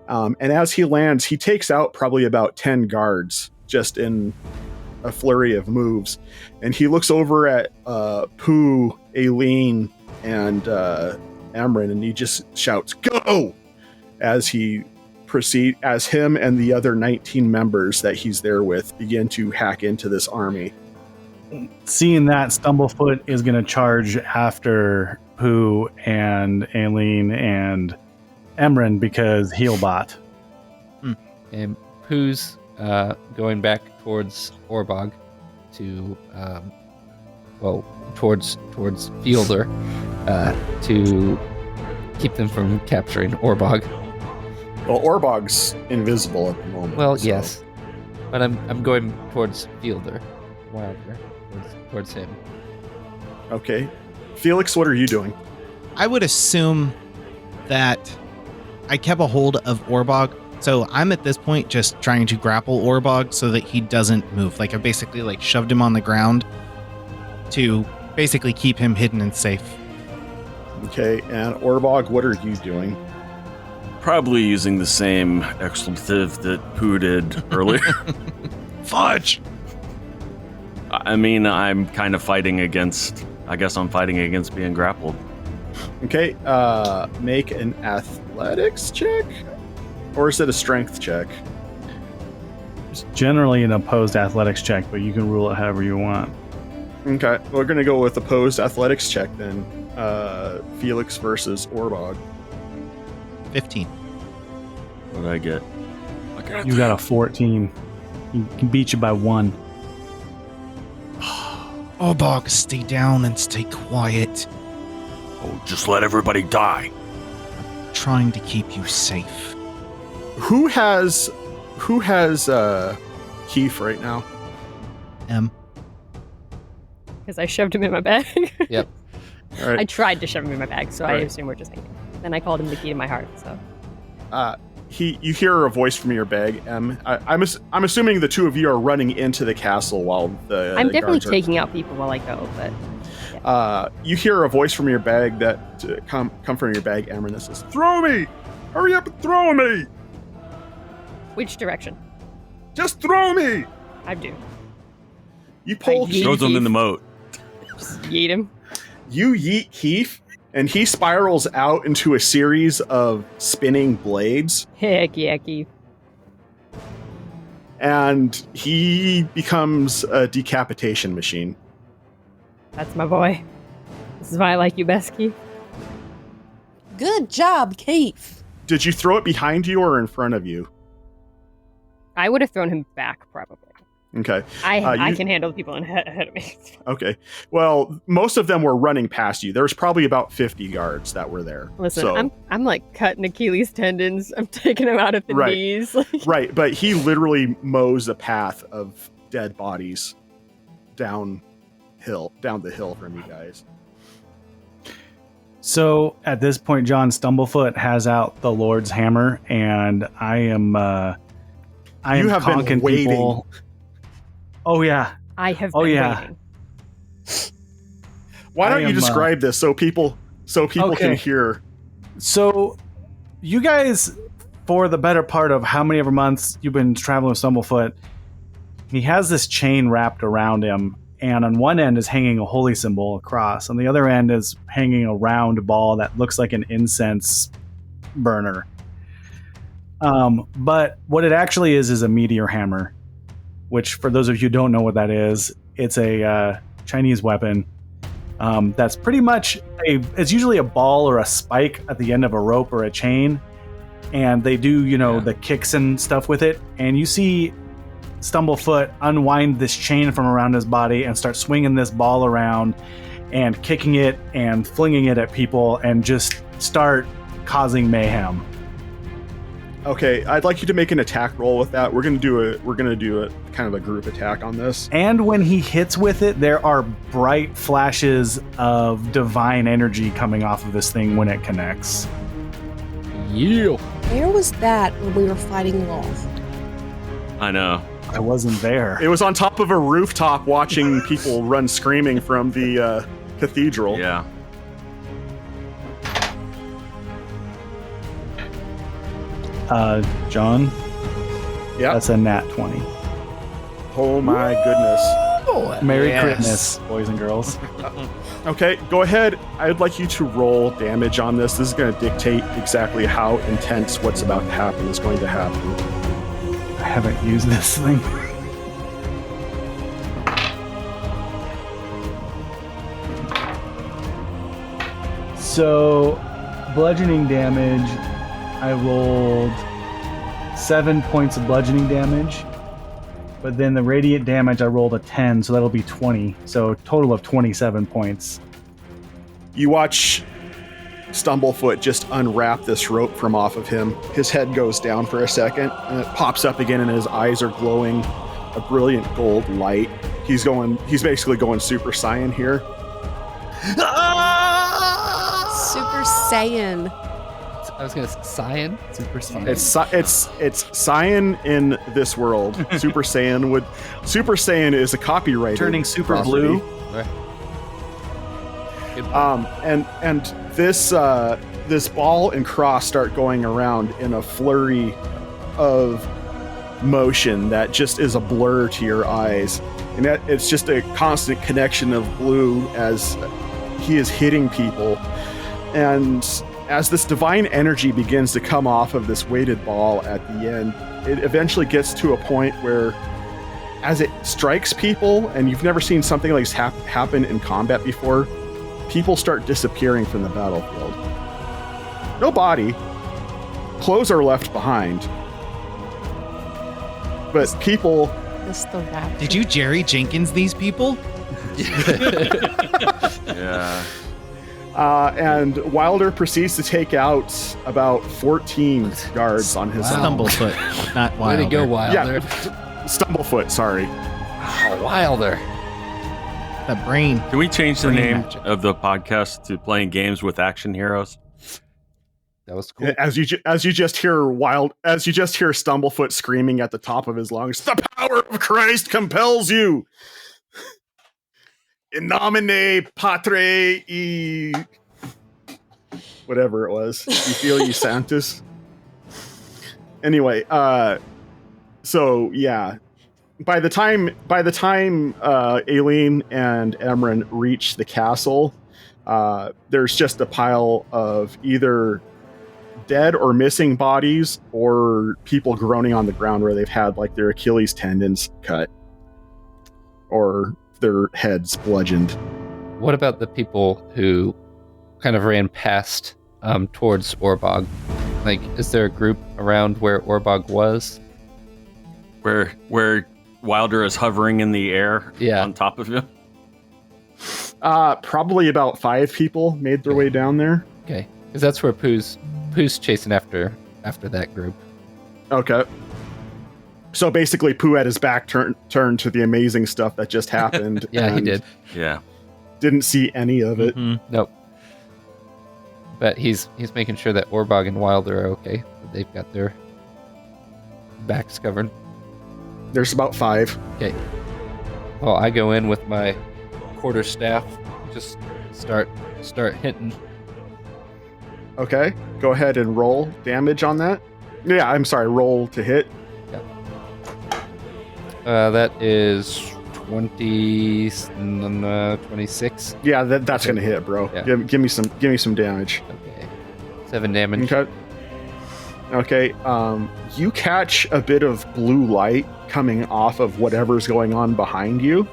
And as he lands, he takes out probably about 10 guards just in a flurry of moves. And he looks over at Pooh, Aileen, and Amryn, and he just shouts, "Go!" as him and the other 19 members that he's there with begin to hack into this army. Seeing that, Stumblefoot is going to charge after Pooh and Aileen and Emran because Healbot. And Pooh's going back towards Orbog to, towards Fielder to keep them from capturing Orbog. Well, Orbog's invisible at the moment. Well, so- yes, but I'm going towards Fielder, Wilder, towards him. Okay. Felix, what are you doing? I would assume that I kept a hold of Orbog, so I'm at this point just trying to grapple Orbog so that he doesn't move. Like I basically like shoved him on the ground to basically keep him hidden and safe. Okay, and Orbog, what are you doing? Probably using the same expletive that Pooh did earlier. Fudge! I mean, I'm kind of fighting against... I guess I'm fighting against being grappled. Okay, make an athletics check? Or is it a strength check? It's generally an opposed athletics check, but you can rule it however you want. Okay, we're going to go with opposed athletics check then. Felix versus Orbog. 15. What did I get? You got a 14. He can beat you by 1. Orbog, stay down and stay quiet. Oh, just let everybody die. Trying to keep you safe. Who has Keith right now? Because I shoved him in my bag. Yep. All right. I tried to shove him in my bag, so I Right. assume we're just hanging. Then I called him the key to my heart, so. You hear a voice from your bag, Em. I'm assuming the two of you are running into the castle while the I'm definitely guards are- taking out people while I go, but you hear a voice from your bag that come from your bag, Em, and that says, "Throw me! Hurry up and throw me! which direction? Just throw me!" I do. You pull yeet Throw them in the moat. Just yeet him. You yeet Keith, and he spirals out into a series of spinning blades, Heck yeah, Keith. and he becomes a decapitation machine. That's my boy. This is why I like you best, Keith. Good job, Keith. Did you throw it behind you or in front of you? I would have thrown him back, probably. Okay. I you- can handle the people ahead of me. Okay. Well, most of them were running past you. There's probably about 50 guards that were there. Listen, So- I'm like cutting Achilles tendons. I'm taking him out at the Right. knees. Right, but he literally mows a path of dead bodies down the hill from you guys. So at this point, John Stumblefoot has out the Lord's Hammer, and I am You have been conking waiting. people. Oh yeah. I have Oh, been yeah. waiting. Why don't I you am, describe this so people Okay. can hear? So you guys, for the better part of how many ever months you've been traveling with Stumblefoot, he has this chain wrapped around him, and on one end is hanging a holy symbol across. On the other end is hanging a round ball that looks like an incense burner. But what it actually is a meteor hammer, which for those of you who don't know what that is, it's a Chinese weapon. That's pretty much it's usually a ball or a spike at the end of a rope or a chain, and they do the kicks and stuff with it, and you see Stumblefoot unwind this chain from around his body and start swinging this ball around and kicking it and flinging it at people and just start causing mayhem. Okay, I'd like you to make an attack roll with that. We're gonna do a kind of a group attack on this. And when he hits with it, there are bright flashes of divine energy coming off of this thing when it connects. Yeah. Where was that when we were fighting Loth? I know. I wasn't there. It was on top of a rooftop watching people run screaming from the cathedral. Yeah. John, Yeah. that's a nat 20. Oh my goodness. Merry Yes. Christmas, boys and girls. Okay, go ahead. I'd like you to roll damage on this. This is going to dictate exactly how intense what's about to happen is going to happen. I haven't used this thing. So, bludgeoning damage, I rolled 7 points of bludgeoning damage. But then the radiant damage, I rolled a 10, so that'll be 20. So, total of 27 points. You watch Stumblefoot just unwrap this rope from off of him. His head goes down for a second, and it pops up again, and his eyes are glowing a brilliant gold light. He's basically going Super Saiyan here. Super Saiyan. I was gonna say Saiyan. Super Saiyan. It's Saiyan in this world. Super Saiyan is a copyright. Turning super blue. Right. And this ball and cross start going around in a flurry of motion that just is a blur to your eyes, and it's just a constant connection of blue as he is hitting people. And as this divine energy begins to come off of this weighted ball at the end, it eventually gets to a point where, as it strikes people, and you've never seen something like this happen in combat before, people start disappearing from the battlefield. No body. Clothes are left behind. But people... This the rap. Did you Jerry Jenkins these people? Yeah. And Wilder proceeds to take out about 14 guards on his own. Stumblefoot, not Way Wilder. to go, Wilder. Yeah, Stumblefoot, sorry. Wow, Wilder. The brain. Can we change the Brain name magic. of the podcast to Playing Games with Action Heroes? That was cool. As you just hear Stumblefoot screaming at the top of his lungs, "The power of Christ compels you! In nomine Patre e..." whatever it was. You Filii Sanctus. Anyway, so yeah. By the time Aileen and Emran reach the castle, there's just a pile of either dead or missing bodies, or people groaning on the ground where they've had like their Achilles tendons cut or their heads bludgeoned. What about the people who kind of ran past towards Orbog? Like, is there a group around where Orbog was? Where Wilder is hovering in the air on top of him? Probably about 5 people made their way down there. Okay, because that's where Pooh's chasing after that group. Okay. So basically, Pooh had his back turned to the amazing stuff that just happened. Yeah, he did. Yeah. Didn't see any of it. Mm-hmm. Nope. But he's making sure that Orbog and Wilder are okay. They've got their backs covered. There's about 5. Okay. Well, I go in with my quarterstaff. Just start hitting. Okay. Go ahead and roll damage on that. Yeah, I'm sorry. Roll to hit. Yep. That is 26. Yeah, that's gonna hit, bro. Yeah. Give me some damage. Okay. 7 damage. Okay. You catch a bit of blue light coming off of whatever's going on behind you.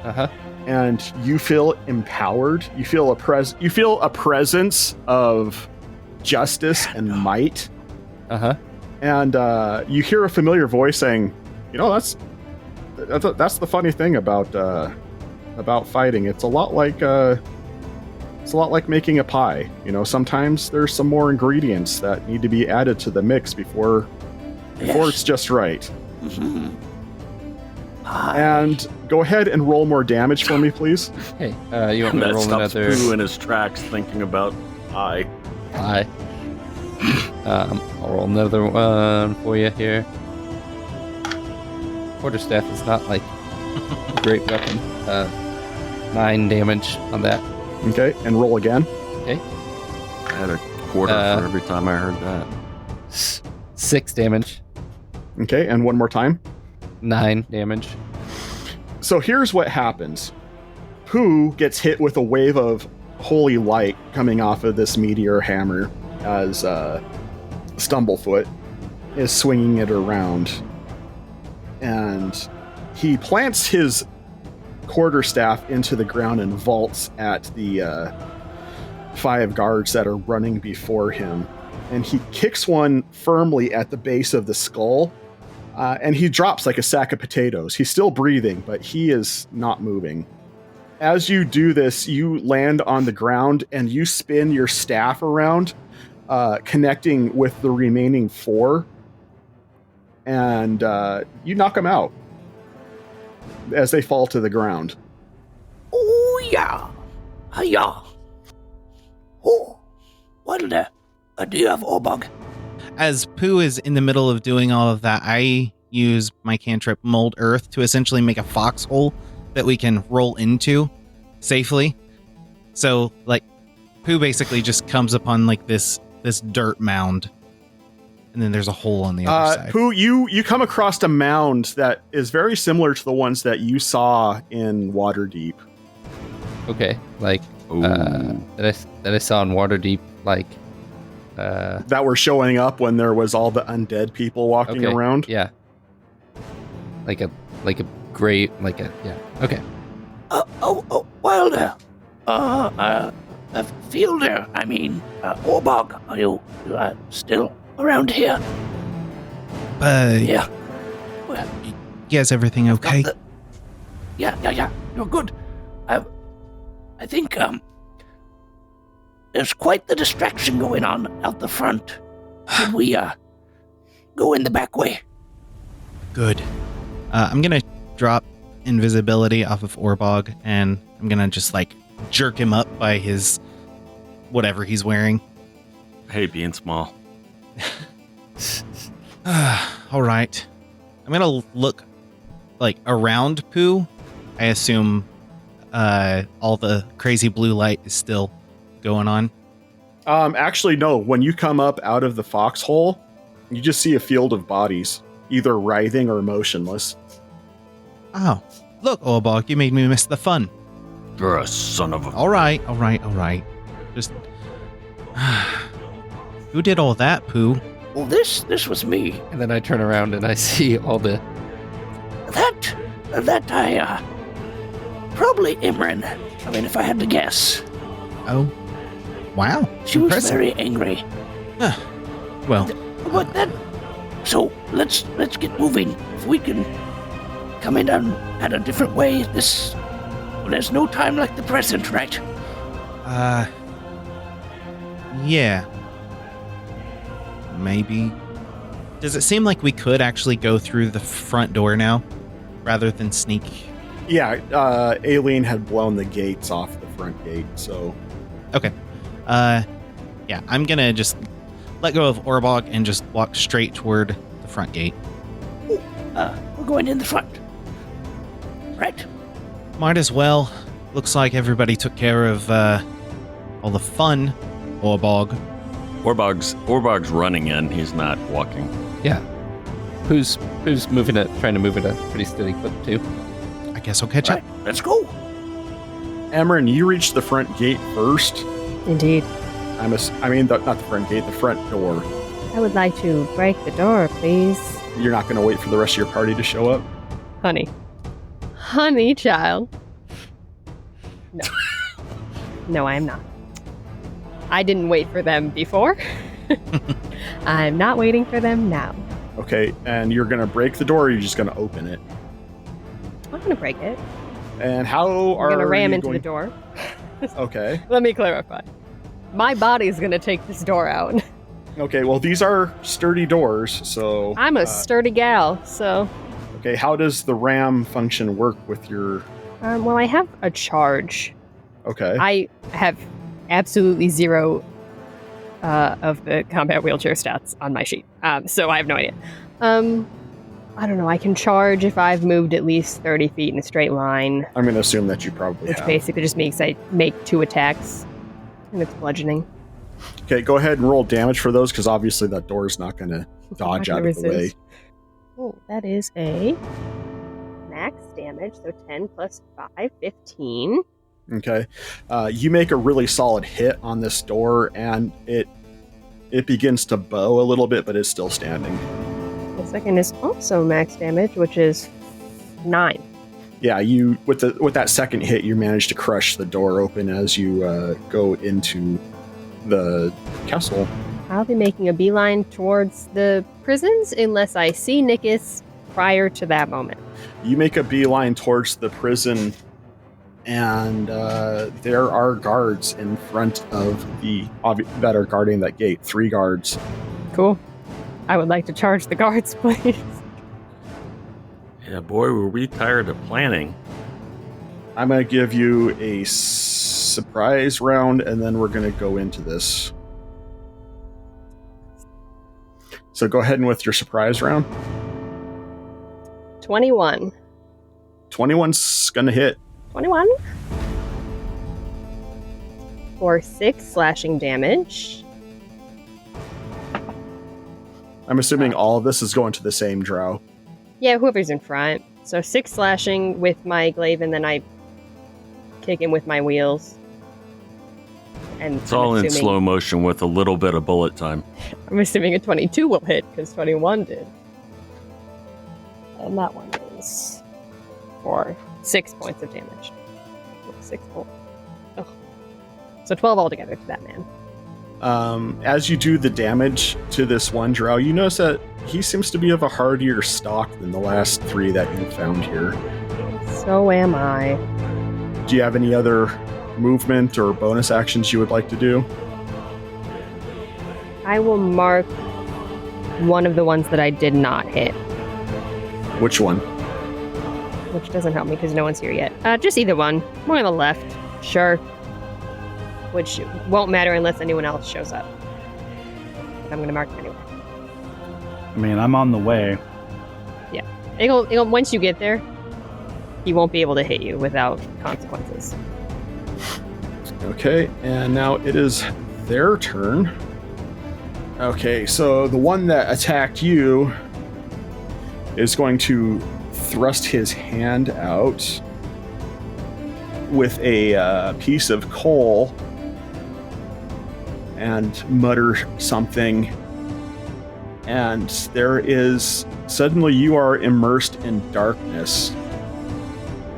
Uh-huh. And you feel empowered. You feel a presence of justice and might. Uh-huh. And you hear a familiar voice saying, that's the funny thing about fighting. It's a lot like making a pie. Sometimes there's some more ingredients that need to be added to the mix before it's just right. Mm-hmm. And go ahead and roll more damage for me, please. Hey, you want me to That roll stops another? Pooh in his tracks thinking about pie. Hi. I'll roll another one for you here. Quarterstaff is not like a great weapon. 9 damage on that. Okay, and roll again. Okay. I had a quarter for every time I heard that. 6 damage. Okay, and one more time. 9 damage. So here's what happens. Pooh gets hit with a wave of holy light coming off of this meteor hammer as Stumblefoot is swinging it around. And he plants his quarterstaff into the ground and vaults at the 5 guards that are running before him. And he kicks one firmly at the base of the skull. And he drops like a sack of potatoes. He's still breathing, but he is not moving. As you do this, you land on the ground and you spin your staff around, connecting with the remaining 4, and you knock them out as they fall to the ground. Oh, yeah. Hiya. Oh, well, do you have Orbog? As Pooh is in the middle of doing all of that, I use my cantrip Mold Earth to essentially make a foxhole that we can roll into safely. So, like, Pooh basically just comes upon like this dirt mound, and then there's a hole on the other side. Pooh, you come across a mound that is very similar to the ones that you saw in Waterdeep. Okay, like that I saw in Waterdeep, like that were showing up when there was all the undead people walking around. Yeah, like a great Okay. Well, Fielder, I mean, Orbog, are you still around here? Yeah. Well, yes, everything okay? Yeah, you're good. I think, there's quite the distraction going on out the front. Should we, go in the back way? Good. I'm gonna drop invisibility off of Orbog, and I'm gonna just, like, jerk him up by his whatever he's wearing. Hey, being small. All right. I'm gonna look, like, around Pooh. I assume all the crazy blue light is still going on. Actually, no. When you come up out of the foxhole, you just see a field of bodies, either writhing or motionless. Oh, look, Orbog, you made me miss the fun. You're a son of a... All right. Just... Who did all that, Pooh? Well, this was me. And then I turn around and I see all the... That I, probably Imran. I mean, if I had to guess. Oh. Wow. She impressive. was very angry. Well. But then... So, let's get moving. If we can come in at a different way, there's no time like the present, right? Yeah. Maybe. Does it seem like we could actually go through the front door now, rather than sneak? Yeah, Aileen had blown the gates off the front gate, so... Okay. Yeah, I'm gonna just let go of Orbog and just walk straight toward the front gate. We're going in the front. Right? Might as well. Looks like everybody took care of, all the fun, Orbog. Orbog's running in. He's not walking. Yeah. Who's trying to move at a pretty steady clip too? I guess I'll catch up. Let's go. Emran, you reached the front gate first. Indeed. Not the front gate, the front door. I would like to break the door, please. You're not going to wait for the rest of your party to show up? Honey, child. No. No, I am not. I didn't wait for them before. I'm not waiting for them now. Okay, and you're going to break the door, or you're just going to open it? I'm going to break it. And how are I'm going to ram you into the door. Okay. Let me clarify. My body's going to take this door out. Okay, well, these are sturdy doors, so... I'm a sturdy gal, so... Okay, how does the ram function work with your... Well, I have a charge. Okay. I have absolutely zero of the combat wheelchair stats on my sheet, so I have no idea. I don't know, I can charge if I've moved at least 30 feet in a straight line. I'm going to assume that you probably Which have. basically just means I make 2 attacks, and it's bludgeoning. Okay, go ahead and roll damage for those, because obviously that door is not going to dodge out of the way. Oh, that is a max damage, so 10 plus 5, 15. Okay. You make a really solid hit on this door, and it begins to bow a little bit, but it's still standing. The second is also max damage, which is 9. Yeah, you with that second hit, you manage to crush the door open as you go into the castle. I'll be making a beeline towards the prisons unless I see Nikis prior to that moment. You make a beeline towards the prison and there are guards in front of that are guarding that gate. 3 guards. Cool. I would like to charge the guards, please. Yeah, boy, were we tired of planning. I'm going to give you a surprise round, and then we're going to go into this. So go ahead and with your surprise round. 21. 21's going to hit. 21? For 6 slashing damage. I'm assuming all of this is going to the same drow. Yeah, whoever's in front. So 6 slashing with my glaive, and then I kick him with my wheels. And It's all in slow motion with a little bit of bullet time. I'm assuming a 22 will hit, because 21 did. And that one is for 6 points of damage. 6 points. Oh. So 12 altogether to that man. As you do the damage to this one drow, you notice that he seems to be of a hardier stock than the last 3 that you found here. So am I. Do you have any other movement or bonus actions you would like to do? I will mark one of the ones that I did not hit. Which one? Which doesn't help me because no one's here yet. Just either one. More on the left. Sure. Which won't matter unless anyone else shows up. But I'm going to mark it anyway. I mean, I'm on the way. Yeah. It'll, once you get there, he won't be able to hit you without consequences. Okay, and now it is their turn. Okay, so the one that attacked you is going to thrust his hand out with a piece of coal and mutter something. And there is... Suddenly you are immersed in darkness,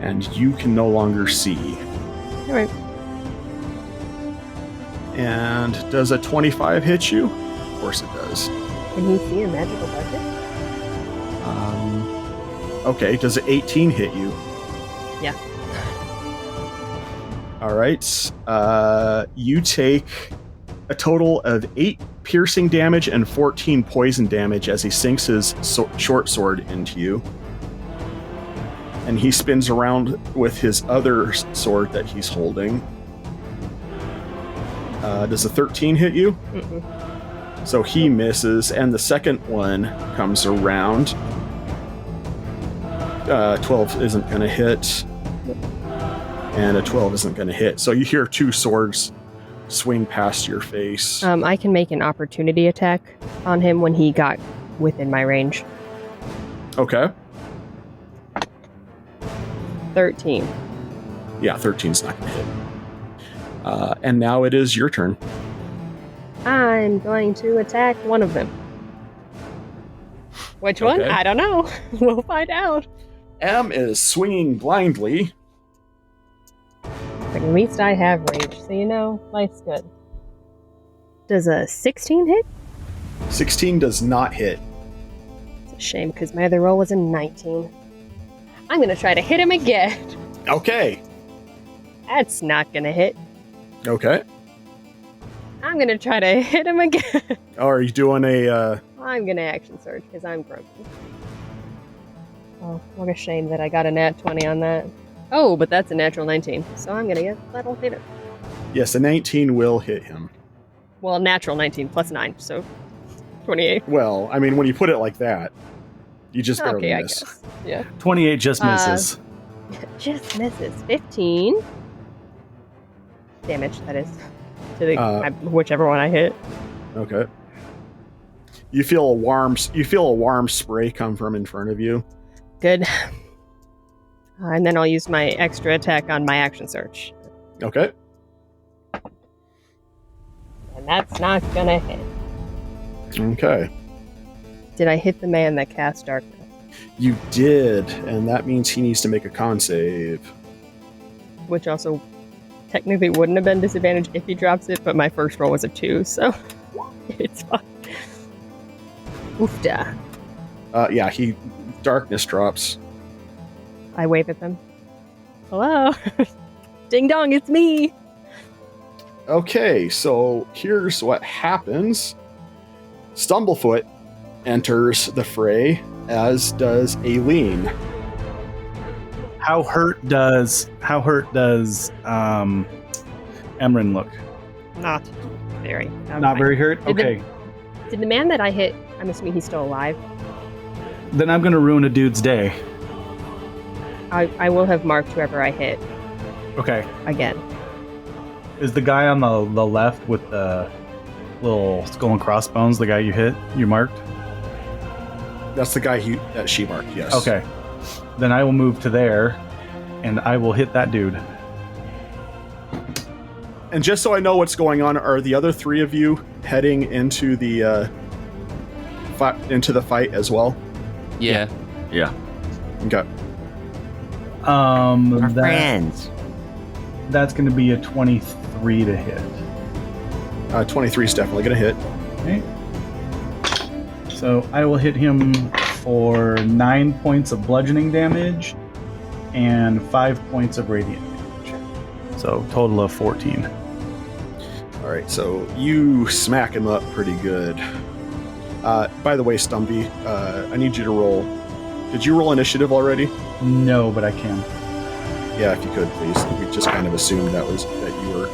and you can no longer see. All right. And does a 25 hit you? Of course it does. Can he see a magical bucket? Okay, does an 18 hit you? Yeah. All right. You take a total of 8 piercing damage and 14 poison damage as he sinks his short sword into you. And he spins around with his other sword that he's holding. Does a 13 hit you? Mm-mm. So he misses, and the second one comes around. 12 isn't going to hit. And a 12 isn't going to hit. So you hear 2 swords swing past your face. I can make an opportunity attack on him when he got within my range. Okay. 13. Yeah, 13's not going to hit. And now it is your turn. I'm going to attack one of them. Which one? Okay. I don't know. We'll find out. M is swinging blindly. But at least I have range, so you know, life's good. Does a 16 hit? 16 does not hit. It's a shame, because my other roll was a 19. I'm going to try to hit him again. Okay. That's not going to hit. Okay. I'm going to try to hit him again. Oh, are you doing a... I'm going to action surge, because I'm broken. Oh, what a shame that I got a nat 20 on that. Oh, but that's a natural 19, so I'm going to get that'll hit it. Yes, a 19 will hit him. Well, natural 19 plus 9, so 28. Well, I mean, when you put it like that, you just barely Okay, miss. I guess. Yeah. 28 just misses. Just misses. 15 damage, that is, to the whichever one I hit. Okay. You feel a warm spray come from in front of you. Good. And then I'll use my extra attack on my action search. Okay. And that's not gonna hit. Okay. Did I hit the man that cast darkness? You did, and that means he needs to make a con save. Which also technically wouldn't have been disadvantaged if he drops it, but my first roll was a 2, so it's fine. Oofda. Yeah, darkness drops. I wave at them. Hello? Ding dong, it's me. Okay, so here's what happens. Stumblefoot enters the fray, as does Aileen. How hurt does Emran look? Not very. I'm Not fine. very hurt? Did the- Okay. Did the man that I hit, I'm assuming he's still alive? Then I'm going to ruin a dude's day. I will have marked whoever I hit Okay. again. Is the guy on the left with the little skull and crossbones the guy you marked? That's the guy that she marked, yes. Okay. Then I will move to there, and I will hit that dude. And just so I know what's going on, are the other three of you heading into the fight as well? Yeah. Yeah. Okay. We're friends. That's going to be a 23 to hit. 23 is definitely going to hit. Okay. So I will hit him for 9 points of bludgeoning damage and 5 points of radiant damage. So total of 14. All right, so you smack him up pretty good. By the way, Stumpy, I need you to roll. Did you roll initiative already? No, but I can. Yeah, if you could, please. We just kind of assumed that you were.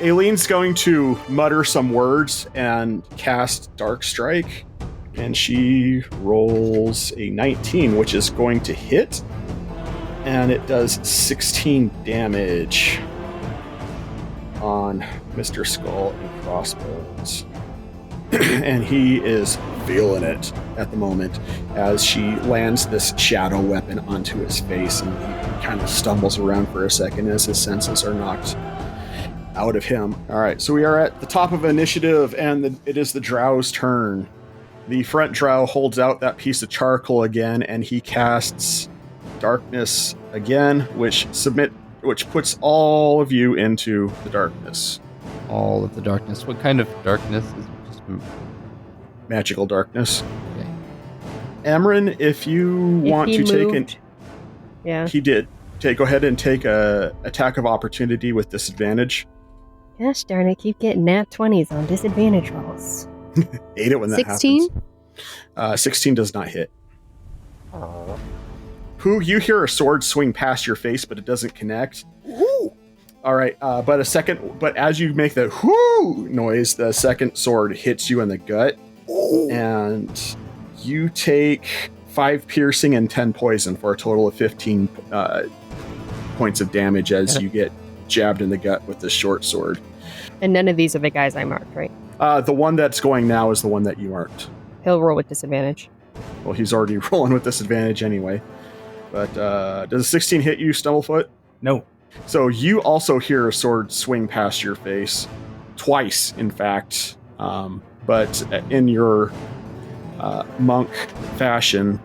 Aileen's going to mutter some words and cast Dark Strike, and she rolls a 19, which is going to hit, and it does 16 damage on Mr. Skull and Crossbones. And he is feeling it at the moment as she lands this shadow weapon onto his face, and he kind of stumbles around for a second as his senses are knocked out of him. All right, so we are at the top of initiative, and it is the Drow's turn. The front Drow holds out that piece of charcoal again, and he casts Darkness again, which puts all of you into the darkness. All of the darkness. What kind of darkness is just Magical darkness. Okay. Emran, if you want he to take moved- Yeah. he did. Go ahead and take a attack of opportunity with disadvantage. Gosh darn it, keep getting nat 20s on disadvantage rolls. Hate it when that 16? happens. 16 does not hit. Who you hear a sword swing past your face, but it doesn't connect. Ooh. All right, but as you make the whoo noise, the second sword hits you in the gut, Ooh. and you take 5 piercing and 10 poison for a total of 15 points of damage as you get jabbed in the gut with this short sword. And none of these are the guys I marked, right? The one that's going now is the one that you marked. He'll roll with disadvantage. Well, he's already rolling with disadvantage anyway. But does a 16 hit you, Stumblefoot? No. So you also hear a sword swing past your face. Twice, in fact. But in your monk fashion,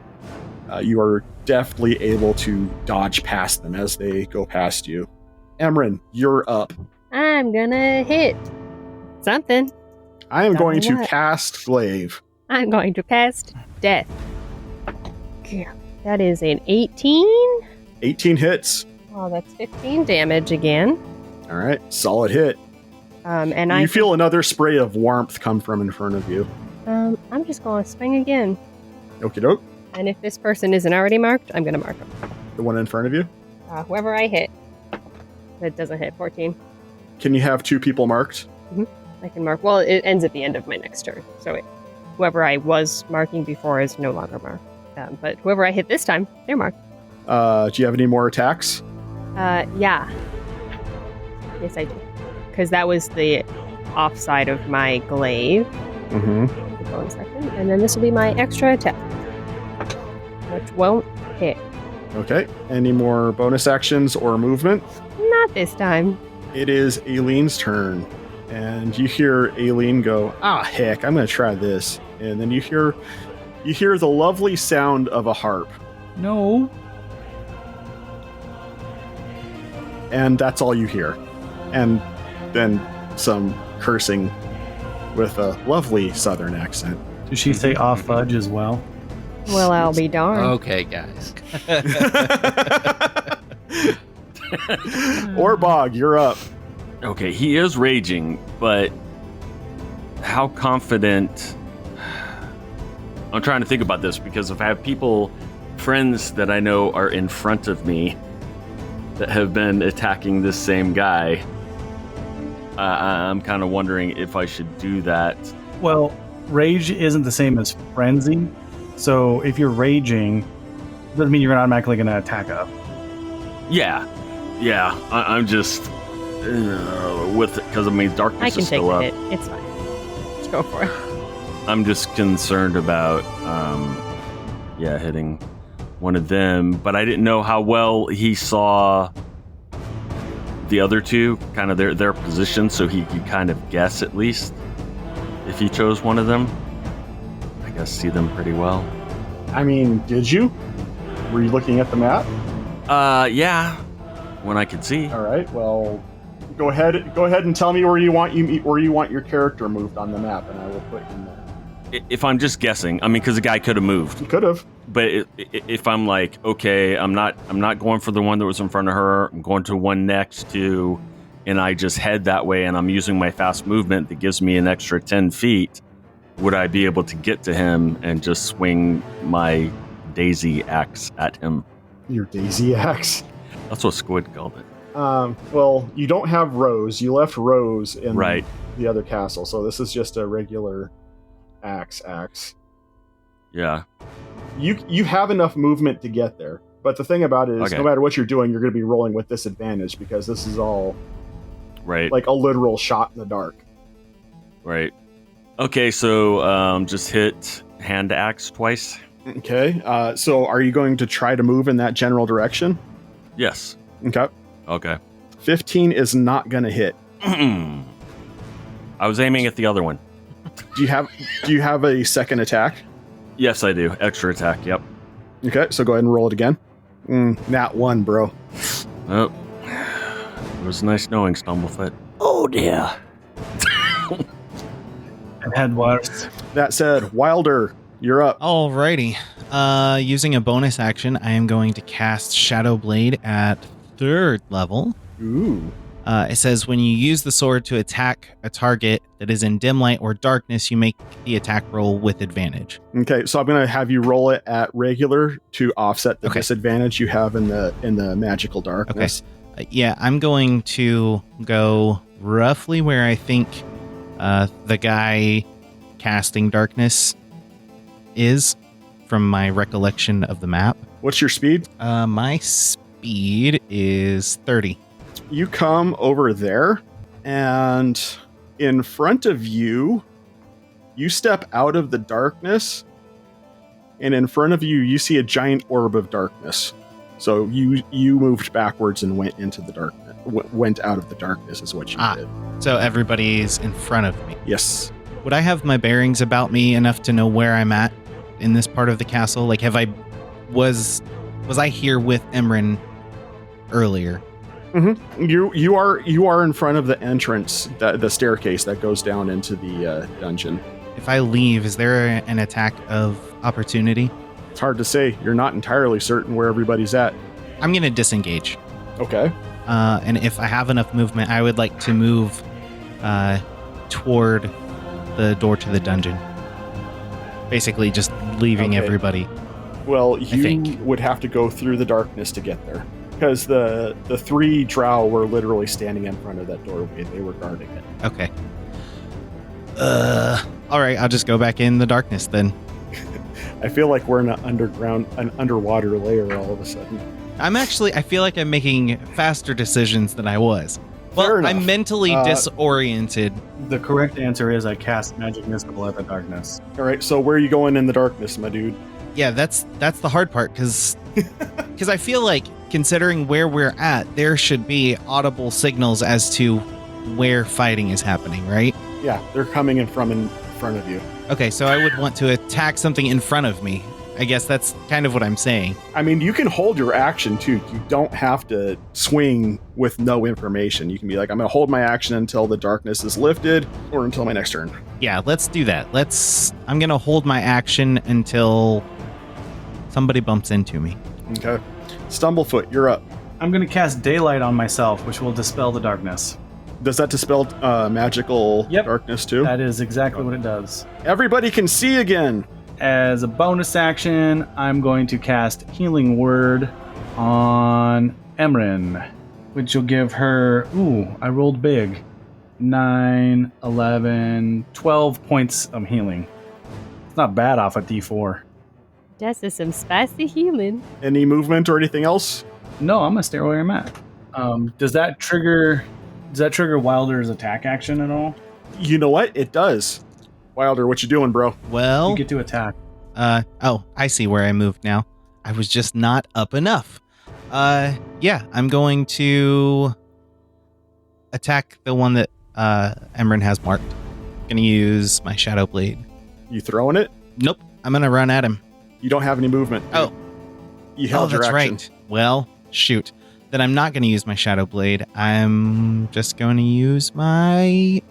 you are deftly able to dodge past them as they go past you. Emran, you're up. I'm gonna hit something. I am Don't going know to what. cast Glaive. I'm going to cast Death. Yeah, that is an 18. 18 hits. Oh, that's 15 damage again. All right, solid hit. And You feel another spray of warmth come from in front of you. I'm just going to swing again. Okie doke. And if this person isn't already marked, I'm going to mark him. The one in front of you. Whoever I hit. That doesn't hit 14. Can you have 2 people marked? I can mark. Well, it ends at the end of my next turn. So whoever I was marking before is no longer marked. But whoever I hit this time, they're marked. Do you have any more attacks? Yeah. Yes, I do. Because that was the offside of my glaive. Mm-hmm. The bonus action. And then this will be my extra attack. Which won't hit. Okay. Any more bonus actions or movement? Not this time. It is Aileen's turn. And you hear Aileen go, heck, I'm going to try this. And then you hear the lovely sound of a harp. No. And that's all you hear. And then some cursing with a lovely southern accent. Did she say off fudge as well? Well, I'll be darned. Okay, guys. Orbog, you're up. Okay, he is raging, but how confident? I'm trying to think about this because if I have friends that I know are in front of me that have been attacking this same guy, I'm kind of wondering if I should do that. Well, rage isn't the same as frenzy. So if you're raging, doesn't mean you're automatically going to attack up. Yeah. I'm just with it because darkness I can is take still the up. hit. It's fine. Let's go for it. I'm just concerned about, hitting one of them. But I didn't know how well he saw the other two, kind of their position, so he could kind of guess at least if he chose one of them. I guess see them pretty well. I mean, did you? Were you looking at the map? Yeah, when I could see. All right. Well, go ahead and tell me where you want your character moved on the map, and I will put in there. If I'm just guessing, because the guy could have moved. He could have. But if I'm like, okay, I'm not going for the one that was in front of her. I'm going to one next to, and I just head that way, and I'm using my fast movement that gives me an extra 10 feet. Would I be able to get to him and just swing my daisy axe at him? Your daisy axe? That's what Squid called it. Well, you don't have Rose. You left Rose in right. the other castle, so this is just a regular axe. Yeah. You have enough movement to get there, but the thing about it is, no matter what you're doing, you're going to be rolling with disadvantage because this is all right, like a literal shot in the dark. Right. Okay, so just hit hand axe twice. Okay. So are you going to try to move in that general direction? Yes. Okay. 15 is not going to hit. I was aiming at the other one. Do you have a second attack? Yes, I do. Extra attack, yep. Okay, so go ahead and roll it again. Nat 1, bro. Oh. It was nice knowing Stumblefoot. Oh, dear. It had worse. That said, Wilder, you're up. Alrighty. Using a bonus action, I am going to cast Shadow Blade at 3rd level. Ooh. It says when you use the sword to attack a target that is in dim light or darkness, you make the attack roll with advantage. Okay, so I'm going to have you roll it at regular to offset the disadvantage you have in the magical darkness. Okay. Yeah, I'm going to go roughly where I think the guy casting darkness is from my recollection of the map. What's your speed? My speed is 30. You come over there, and in front of you, you step out of the darkness, and in front of you, you see a giant orb of darkness. So you moved backwards and went into the darkness. Went out of the darkness is what you did. So everybody's in front of me. Yes. Would I have my bearings about me enough to know where I'm at in this part of the castle? Like, was I here with Emran earlier? Mm-hmm. You are in front of the entrance, the staircase that goes down into the dungeon. If I leave, is there an attack of opportunity? It's hard to say. You're not entirely certain where everybody's at. I'm going to disengage. Okay. And if I have enough movement, I would like to move toward the door to the dungeon. Basically, just leaving everybody. Well, you would have to go through the darkness to get there. Because the 3 drow were literally standing in front of that doorway. They were guarding it. Okay. All right, I'll just go back in the darkness then. I feel like we're in an underwater layer all of a sudden. I feel like I'm making faster decisions than I was. Well, I'm mentally disoriented. The correct answer is I cast Magic Missile at the darkness. All right, so where are you going in the darkness, my dude? Yeah, that's the hard part, because I feel like, considering where we're at, there should be audible signals as to where fighting is happening, right? Yeah, they're coming in front of you. Okay, so I would want to attack something in front of me. I guess that's kind of what I'm saying. I mean, you can hold your action, too. You don't have to swing with no information. You can be like, I'm going to hold my action until the darkness is lifted or until my next turn. Yeah, let's do that. I'm going to hold my action until somebody bumps into me. Okay. Stumblefoot, you're up. I'm going to cast Daylight on myself, which will dispel the darkness. Does that dispel magical darkness too? That is exactly what it does. Everybody can see again. As a bonus action, I'm going to cast Healing Word on Emrin, which will give her, I rolled big, 9, 11, 12 points of healing. It's not bad off a D4. This is some spicy healing. Any movement or anything else? No, I'm going to stay where I'm at. Does that trigger Wilder's attack action at all? You know what? It does. Wilder, what you doing, bro? Well, You get to attack. I see where I moved now. I was just not up enough. I'm going to attack the one that Emran has marked. Gonna use my Shadow Blade. You throwing it? Nope, I'm gonna run at him. You don't have any movement. Oh. You held your that's action. right. Well, shoot. Then I'm not gonna use my Shadow Blade. I'm just going to use my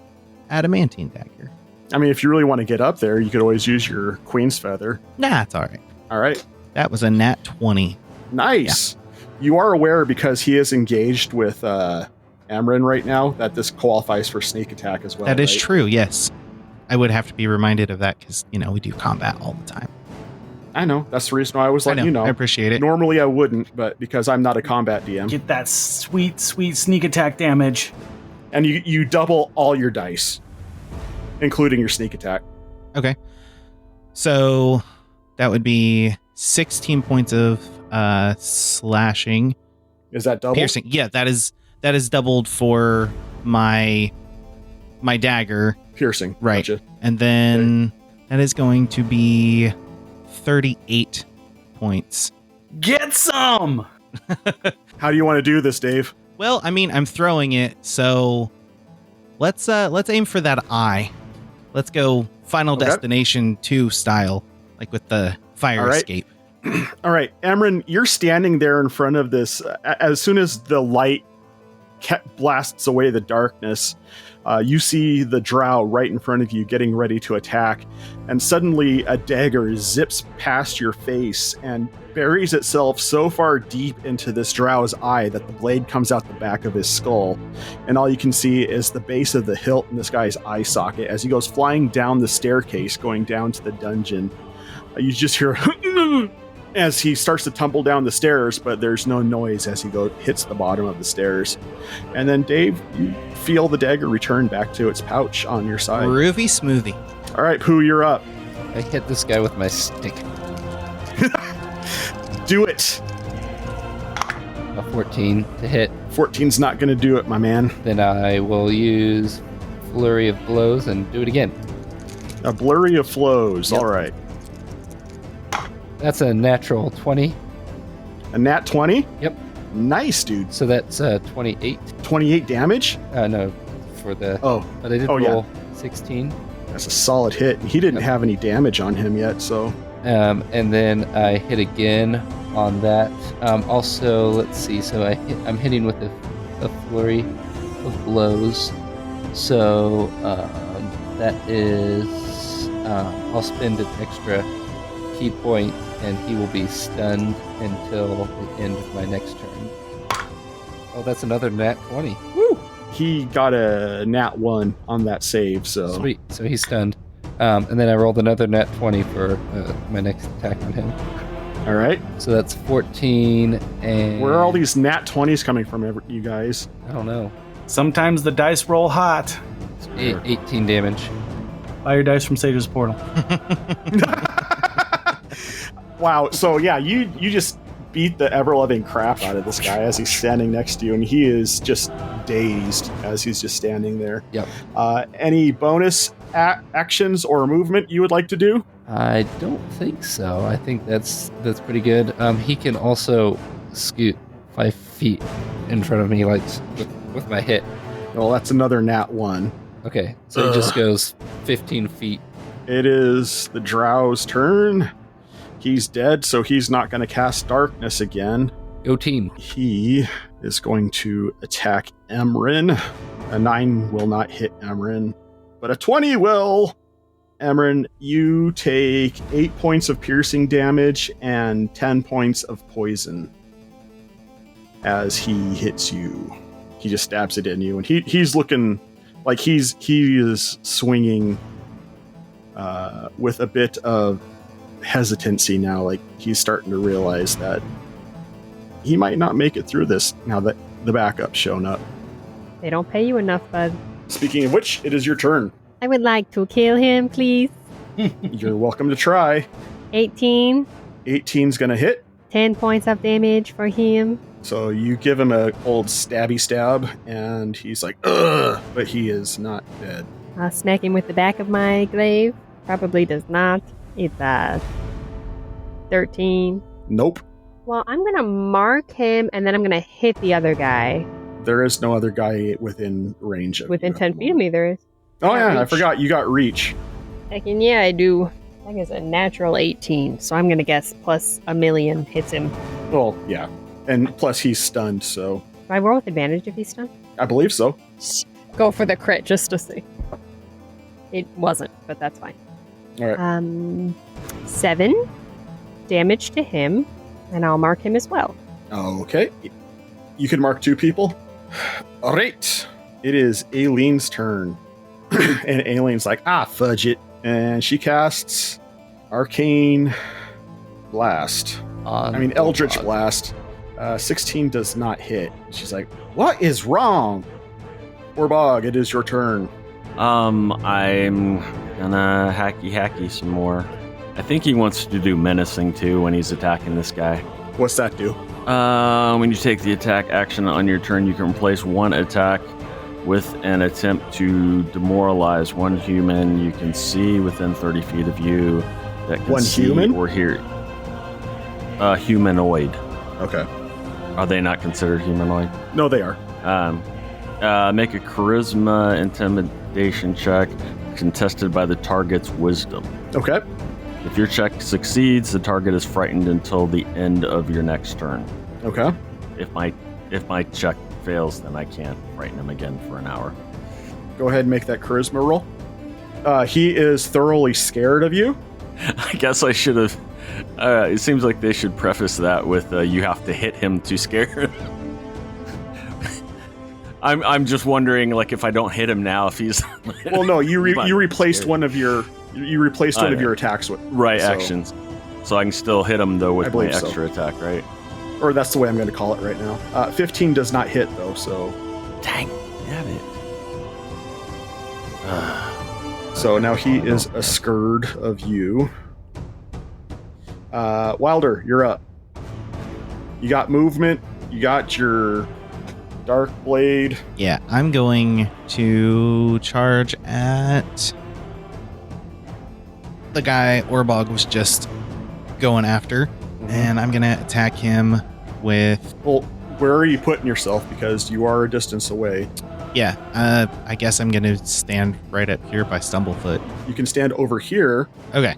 Adamantine Dagger. I mean, if you really want to get up there, you could always use your Queen's Feather. Nah, it's all right. All right. That was a nat 20. Nice. Yeah. You are aware, because he is engaged with Amrin right now, that this qualifies for sneak attack as well. That is right? true, yes. I would have to be reminded of that because, we do combat all the time. I know. That's the reason why I was letting you know. I appreciate it. Normally I wouldn't, but because I'm not a combat DM. Get that sweet, sweet sneak attack damage. And you double all your dice, including your sneak attack. Okay. So that would be 16 points of slashing. Is that double? Piercing. Yeah, that is doubled for my dagger. Piercing. Right. Gotcha. And then that is going to be 38 points. Get some! How do you want to do this, Dave? Well, I mean, I'm throwing it, so let's aim for that eye. Let's go Final Destination 2 style, like with the fire escape. All right, Amron, you're standing there in front of this. As soon as the light blasts away the darkness, you see the drow right in front of you getting ready to attack, and suddenly a dagger zips past your face and buries itself so far deep into this drow's eye that the blade comes out the back of his skull, and all you can see is the base of the hilt in this guy's eye socket as he goes flying down the staircase going down to the dungeon. You just hear as he starts to tumble down the stairs, but there's no noise as he hits the bottom of the stairs. And then, Dave, you feel the dagger return back to its pouch on your side. Groovy smoothie. All right, Pooh, you're up. I hit this guy with my stick. Do it. A 14 to hit. 14's not going to do it, my man. Then I will use Flurry of Blows and do it again. A Blurry of Flows. Yep. All right. That's a natural 20. A nat 20? Yep. Nice, dude. So that's 28. 28 damage? No, for the... Oh. But I did roll 16. That's a solid hit. He didn't have any damage on him yet, so... And then I hit again on that. Also, let's see. So I'm hitting with a flurry of blows. So that is... I'll spend an extra key point, and he will be stunned until the end of my next turn. Oh, that's another nat 20. Woo! He got a nat 1 on that save, so... Sweet. So he's stunned. And then I rolled another nat 20 for my next attack on him. All right. So that's 14, and... Where are all these nat 20s coming from, you guys? I don't know. Sometimes the dice roll hot. 18 damage. Buy your dice from Sage's Portal. Wow. So, yeah, you just beat the ever-loving crap out of this guy as he's standing next to you, and he is just dazed as he's just standing there. Yep. Any bonus actions or movement you would like to do? I don't think so. I think that's pretty good. He can also scoot 5 feet in front of me, like with my hit. Well, that's another nat 1. Okay, so he just goes 15 feet. It is the drow's turn. He's dead, so he's not going to cast darkness again. Go team. He is going to attack Emrin. A 9 will not hit Emrin, but a 20 will. Emrin, you take 8 points of piercing damage and 10 points of poison. as he hits you. He just stabs it in you, and he's looking like he is swinging with a bit of hesitancy now. Like he's starting to realize that he might not make it through this now that the backup's shown up. They don't pay you enough, bud. Speaking of which, it is your turn. I would like to kill him, please. You're welcome to try. 18. 18's gonna hit. 10 points of damage for him. So you give him a old stabby stab, and he's like, ugh, but he is not dead. I'll smack him with the back of my glaive. Probably does not. It's 13. Nope. Well, I'm going to mark him, and then I'm going to hit the other guy. There is no other guy within range of Within you. 10 feet of me, there is. Oh yeah, I reach. forgot you got reach. Heckin' yeah, I do. I think it's a natural 18, so I'm going to guess plus a million hits him. Well, yeah. And plus he's stunned, so Do I roll with advantage if he's stunned? I believe so. Go for the crit just to see. It wasn't, but that's fine. All right. 7 damage to him, and I'll mark him as well. Okay. You can mark 2 people. All right. It is Aileen's turn. And Aileen's like, fudge it. And she casts Arcane Blast. Eldritch Blast. 16 does not hit. She's like, what is wrong? Orbog, it is your turn. I'm gonna hacky some more. I think he wants to do menacing too when he's attacking this guy. What's that do? When you take the attack action on your turn, you can replace one attack with an attempt to demoralize one human you can see within 30 feet of you that can One see human? or hear. Humanoid. Okay. Are they not considered humanoid? No, they are. Make a charisma intimidation check contested by the target's wisdom. Okay. If your check succeeds, the target is frightened until the end of your next turn. Okay. If my check fails, then I can't frighten him again for an hour. Go ahead and make that charisma roll. He is thoroughly scared of you. I guess I should have. It seems like they should preface that with you have to hit him to scare him. I'm just wondering, like, if I don't hit him now, if he's Well, no, you replaced one of your attacks with actions, so I can still hit him though I with my believe so. extra attack, right? Or that's the way I'm going to call it right now. 15 does not hit though, so Dang, damn it. so now he is a scared of you. Wilder, you're up. You got movement. You got your dark blade. Yeah, I'm going to charge at the guy Orbog was just going after, and I'm going to attack him with... Well, where are you putting yourself? Because you are a distance away. Yeah, I guess I'm going to stand right up here by Stumblefoot. You can stand over here. Okay,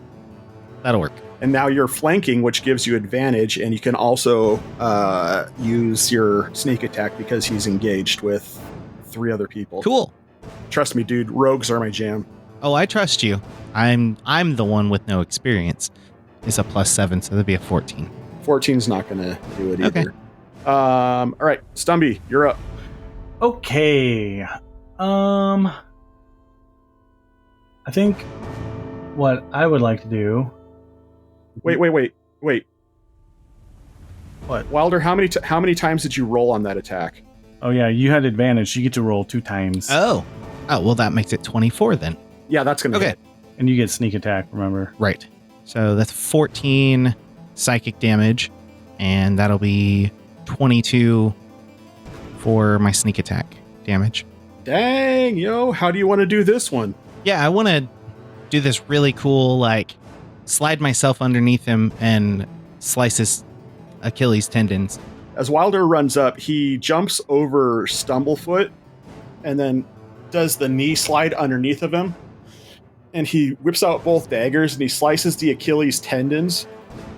that'll work. And now you're flanking, which gives you advantage, and you can also use your sneak attack because he's engaged with 3 other people. Cool. Trust me, dude. Rogues are my jam. Oh, I trust you. I'm the one with no experience. It's a +7, so that'd be a 14. 14's not going to do it either. Okay. All right, Stumby, you're up. Okay. I think what I would like to do. Wait. What? Wilder, how many times did you roll on that attack? Oh yeah, you had advantage. You get to roll 2 times. Oh, well, that makes it 24 then. Yeah, that's going to hit. And you get sneak attack, remember? Right. So that's 14 psychic damage, and that'll be 22 for my sneak attack damage. Dang, yo, how do you want to do this one? Yeah, I want to do this really cool, like, slide myself underneath him and slice his Achilles tendons. As Wilder runs up, he jumps over Stumblefoot and then does the knee slide underneath of him. And he whips out both daggers and he slices the Achilles tendons.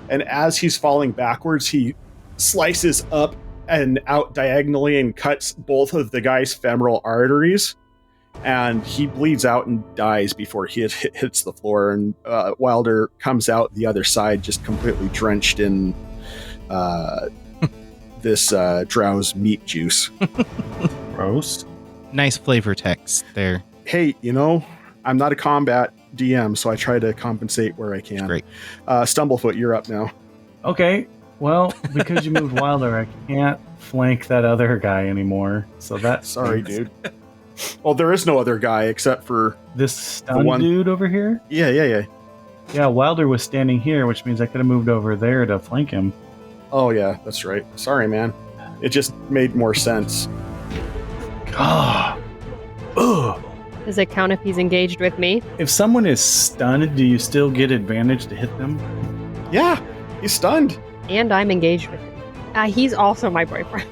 And as he's falling backwards, he slices up and out diagonally and cuts both of the guy's femoral arteries. And he bleeds out and dies before he hits the floor. And Wilder comes out the other side just completely drenched in this drow's meat juice. Gross. Nice flavor text there. Hey, I'm not a combat DM, so I try to compensate where I can. Great. Stumblefoot, you're up now. Okay. Well, because you moved Wilder, I can't flank that other guy anymore. So that's Sorry, dude. Well, there is no other guy except for this stunned one dude over here. Yeah. Yeah, Wilder was standing here, which means I could have moved over there to flank him. Oh yeah, that's right. Sorry, man. It just made more sense. Ah. Ugh. Does it count if he's engaged with me? If someone is stunned, do you still get advantage to hit them? Yeah, he's stunned. And I'm engaged with him. He's also my boyfriend.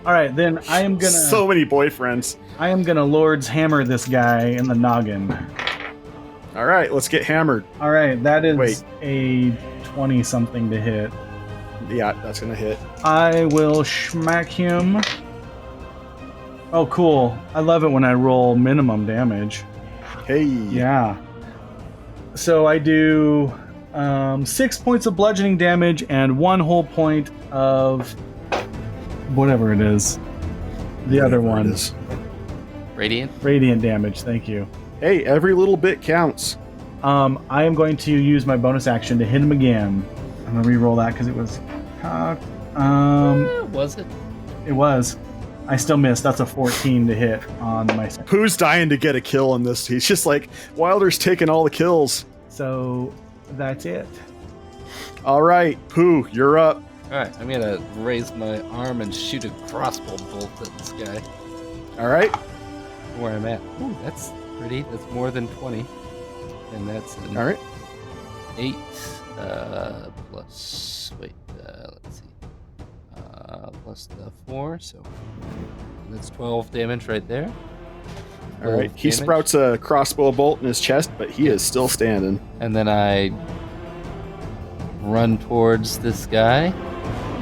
All right, then I am gonna. So many boyfriends. I am gonna Lord's Hammer this guy in the noggin. All right, let's get hammered. All right, that is a 20-something to hit. Yeah, that's gonna hit. I will smack him. Oh, cool. I love it when I roll minimum damage. Hey. Yeah. So I do 6 points of bludgeoning damage and 1 whole point of whatever it is. The other one. Radiant? Radiant damage, thank you. Hey, every little bit counts. I am going to use my bonus action to hit him again. I'm going to re-roll that because it was cocked. Was it? It was. I still missed. That's a 14 to hit on my second. Pooh's dying to get a kill in this. He's just like, Wilder's taking all the kills. So that's it. All right, Pooh, you're up. All right, I'm gonna raise my arm and shoot a crossbow bolt at this guy. All right. Where I'm at. Ooh, that's pretty. That's more than 20, and that's an All right. 8 plus. Wait, let's see. Plus the 4, so that's 12 damage right there. All right. He sprouts a crossbow bolt in his chest, but he is still standing. And then I run towards this guy,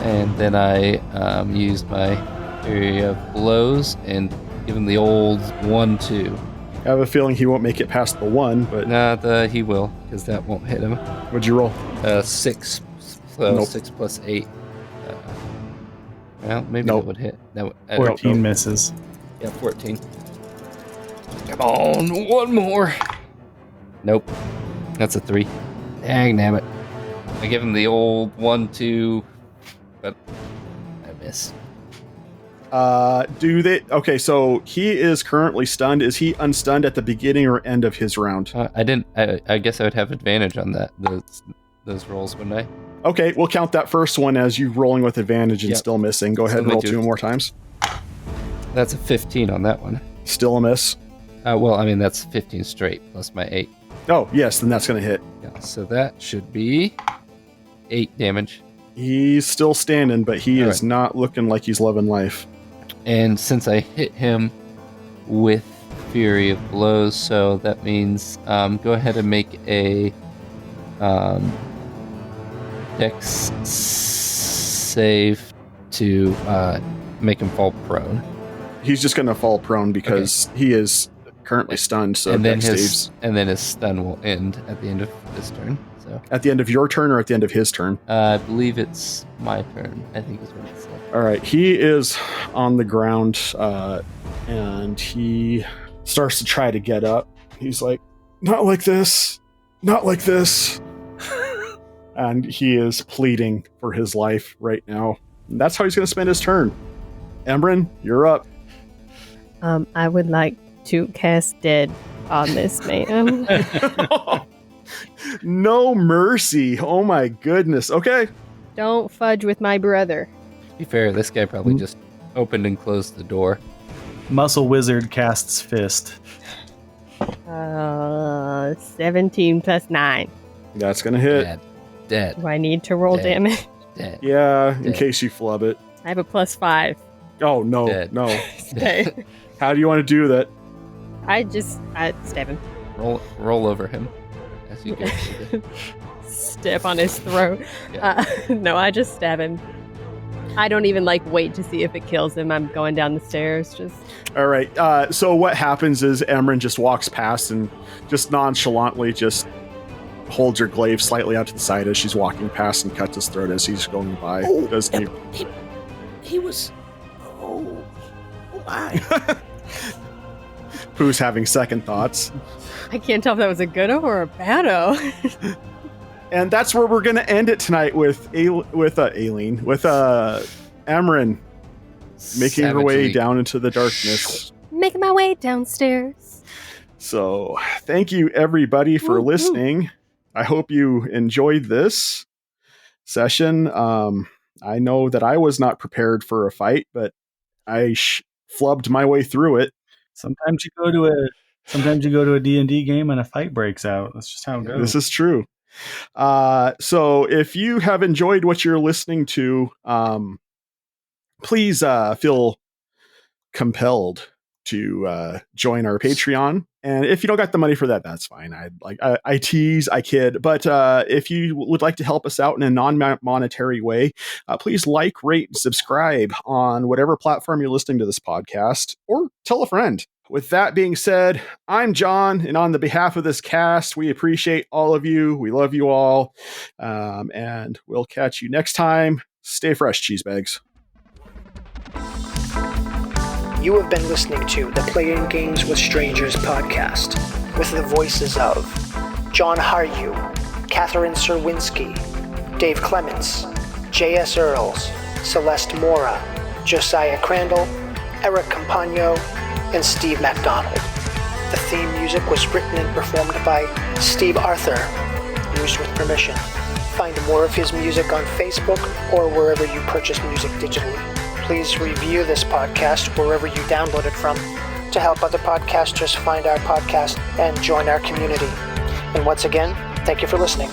and then I use my area of blows and give him the old 1-2. I have a feeling he won't make it past the 1, but Nah, he will, because that won't hit him. What'd you roll? 6. So Nope. 6 plus 8. Well, maybe Nope. that would hit. That would, 14 misses. Yeah, 14. Come on, one more. Nope. That's a 3. Dang, damn it. I give him the old 1-2, but I miss. Okay, so he is currently stunned. Is he unstunned at the beginning or end of his round? I didn't. I guess I would have advantage on that. Those rolls, wouldn't I? Okay, we'll count that first one as you rolling with advantage and Yep. still missing. Go ahead and Still roll may 2 do. more times. That's a 15 on that one. Still a miss. Well, I mean, that's 15 straight plus my 8. Oh, yes, then that's going to hit. Yeah, so that should be 8 damage. He's still standing, but he All is right. not looking like he's loving life. And since I hit him with Fury of Blows, so that means go ahead and make a Dex save to make him fall prone. He's just going to fall prone because he is currently stunned, so and then Dex saves. his stun will end at the end of this turn. So At the end of your turn or at the end of his turn? I believe it's my turn, I think is what it said. All right, he is on the ground, and he starts to try to get up. He's like, not like this, not like this. And he is pleading for his life right now. And that's how he's going to spend his turn. Embryn, you're up. I would like to cast Dead on this man. No mercy. Oh my goodness. Okay. Don't fudge with my brother. To be fair, this guy probably just opened and closed the door. Muscle Wizard casts Fist. 17 plus 9. That's going to hit. Dead. Do I need to roll Dead. damage? Dead. Yeah, in Dead. case you flub it. I have a plus 5. Oh, no, Dead. no. Okay. How do you want to do that? I stab him. Roll over him as you go through Step on his throat. Yeah. No, I just stab him. I don't even wait to see if it kills him. I'm going down the stairs. Just All right. So what happens is Emryn just walks past and just nonchalantly just holds her glaive slightly out to the side as she's walking past and cuts his throat as he's going by. He was... Oh my. Pooh's having second thoughts. I can't tell if that was a good or a bad-o. And that's where we're going to end it tonight with Aileen, with Amarin making her way down into the darkness. Making my way downstairs. So thank you everybody for listening. I hope you enjoyed this session. I know that I was not prepared for a fight, but I flubbed my way through it. Sometimes you go to a D&D game and a fight breaks out. That's just how it goes. This is true. So if you have enjoyed what you're listening to, please feel compelled to join our Patreon. And if you don't got the money for that, that's fine. I tease, I kid. But if you would like to help us out in a non-monetary way, please like, rate, and subscribe on whatever platform you're listening to this podcast, or tell a friend. With that being said, I'm John, and on the behalf of this cast, we appreciate all of you. We love you all. And we'll catch you next time. Stay fresh, cheesebags. You have been listening to the Playing Games with Strangers podcast with the voices of John Haryu, Catherine Serwinski, Dave Clements, J.S. Earls, Celeste Mora, Josiah Crandall, Eric Campagno, and Steve MacDonald. The theme music was written and performed by Steve Arthur, used with permission. Find more of his music on Facebook or wherever you purchase music digitally. Please review this podcast wherever you download it from to help other podcasters find our podcast and join our community. And once again, thank you for listening.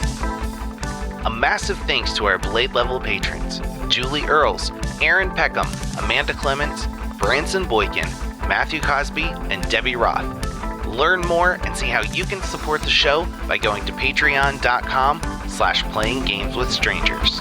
A massive thanks to our Blade level patrons: Julie Earls, Aaron Peckham, Amanda Clements, Branson Boykin, Matthew Cosby, and Debbie Roth. Learn more and see how you can support the show by going to patreon.com/playinggameswithstrangers.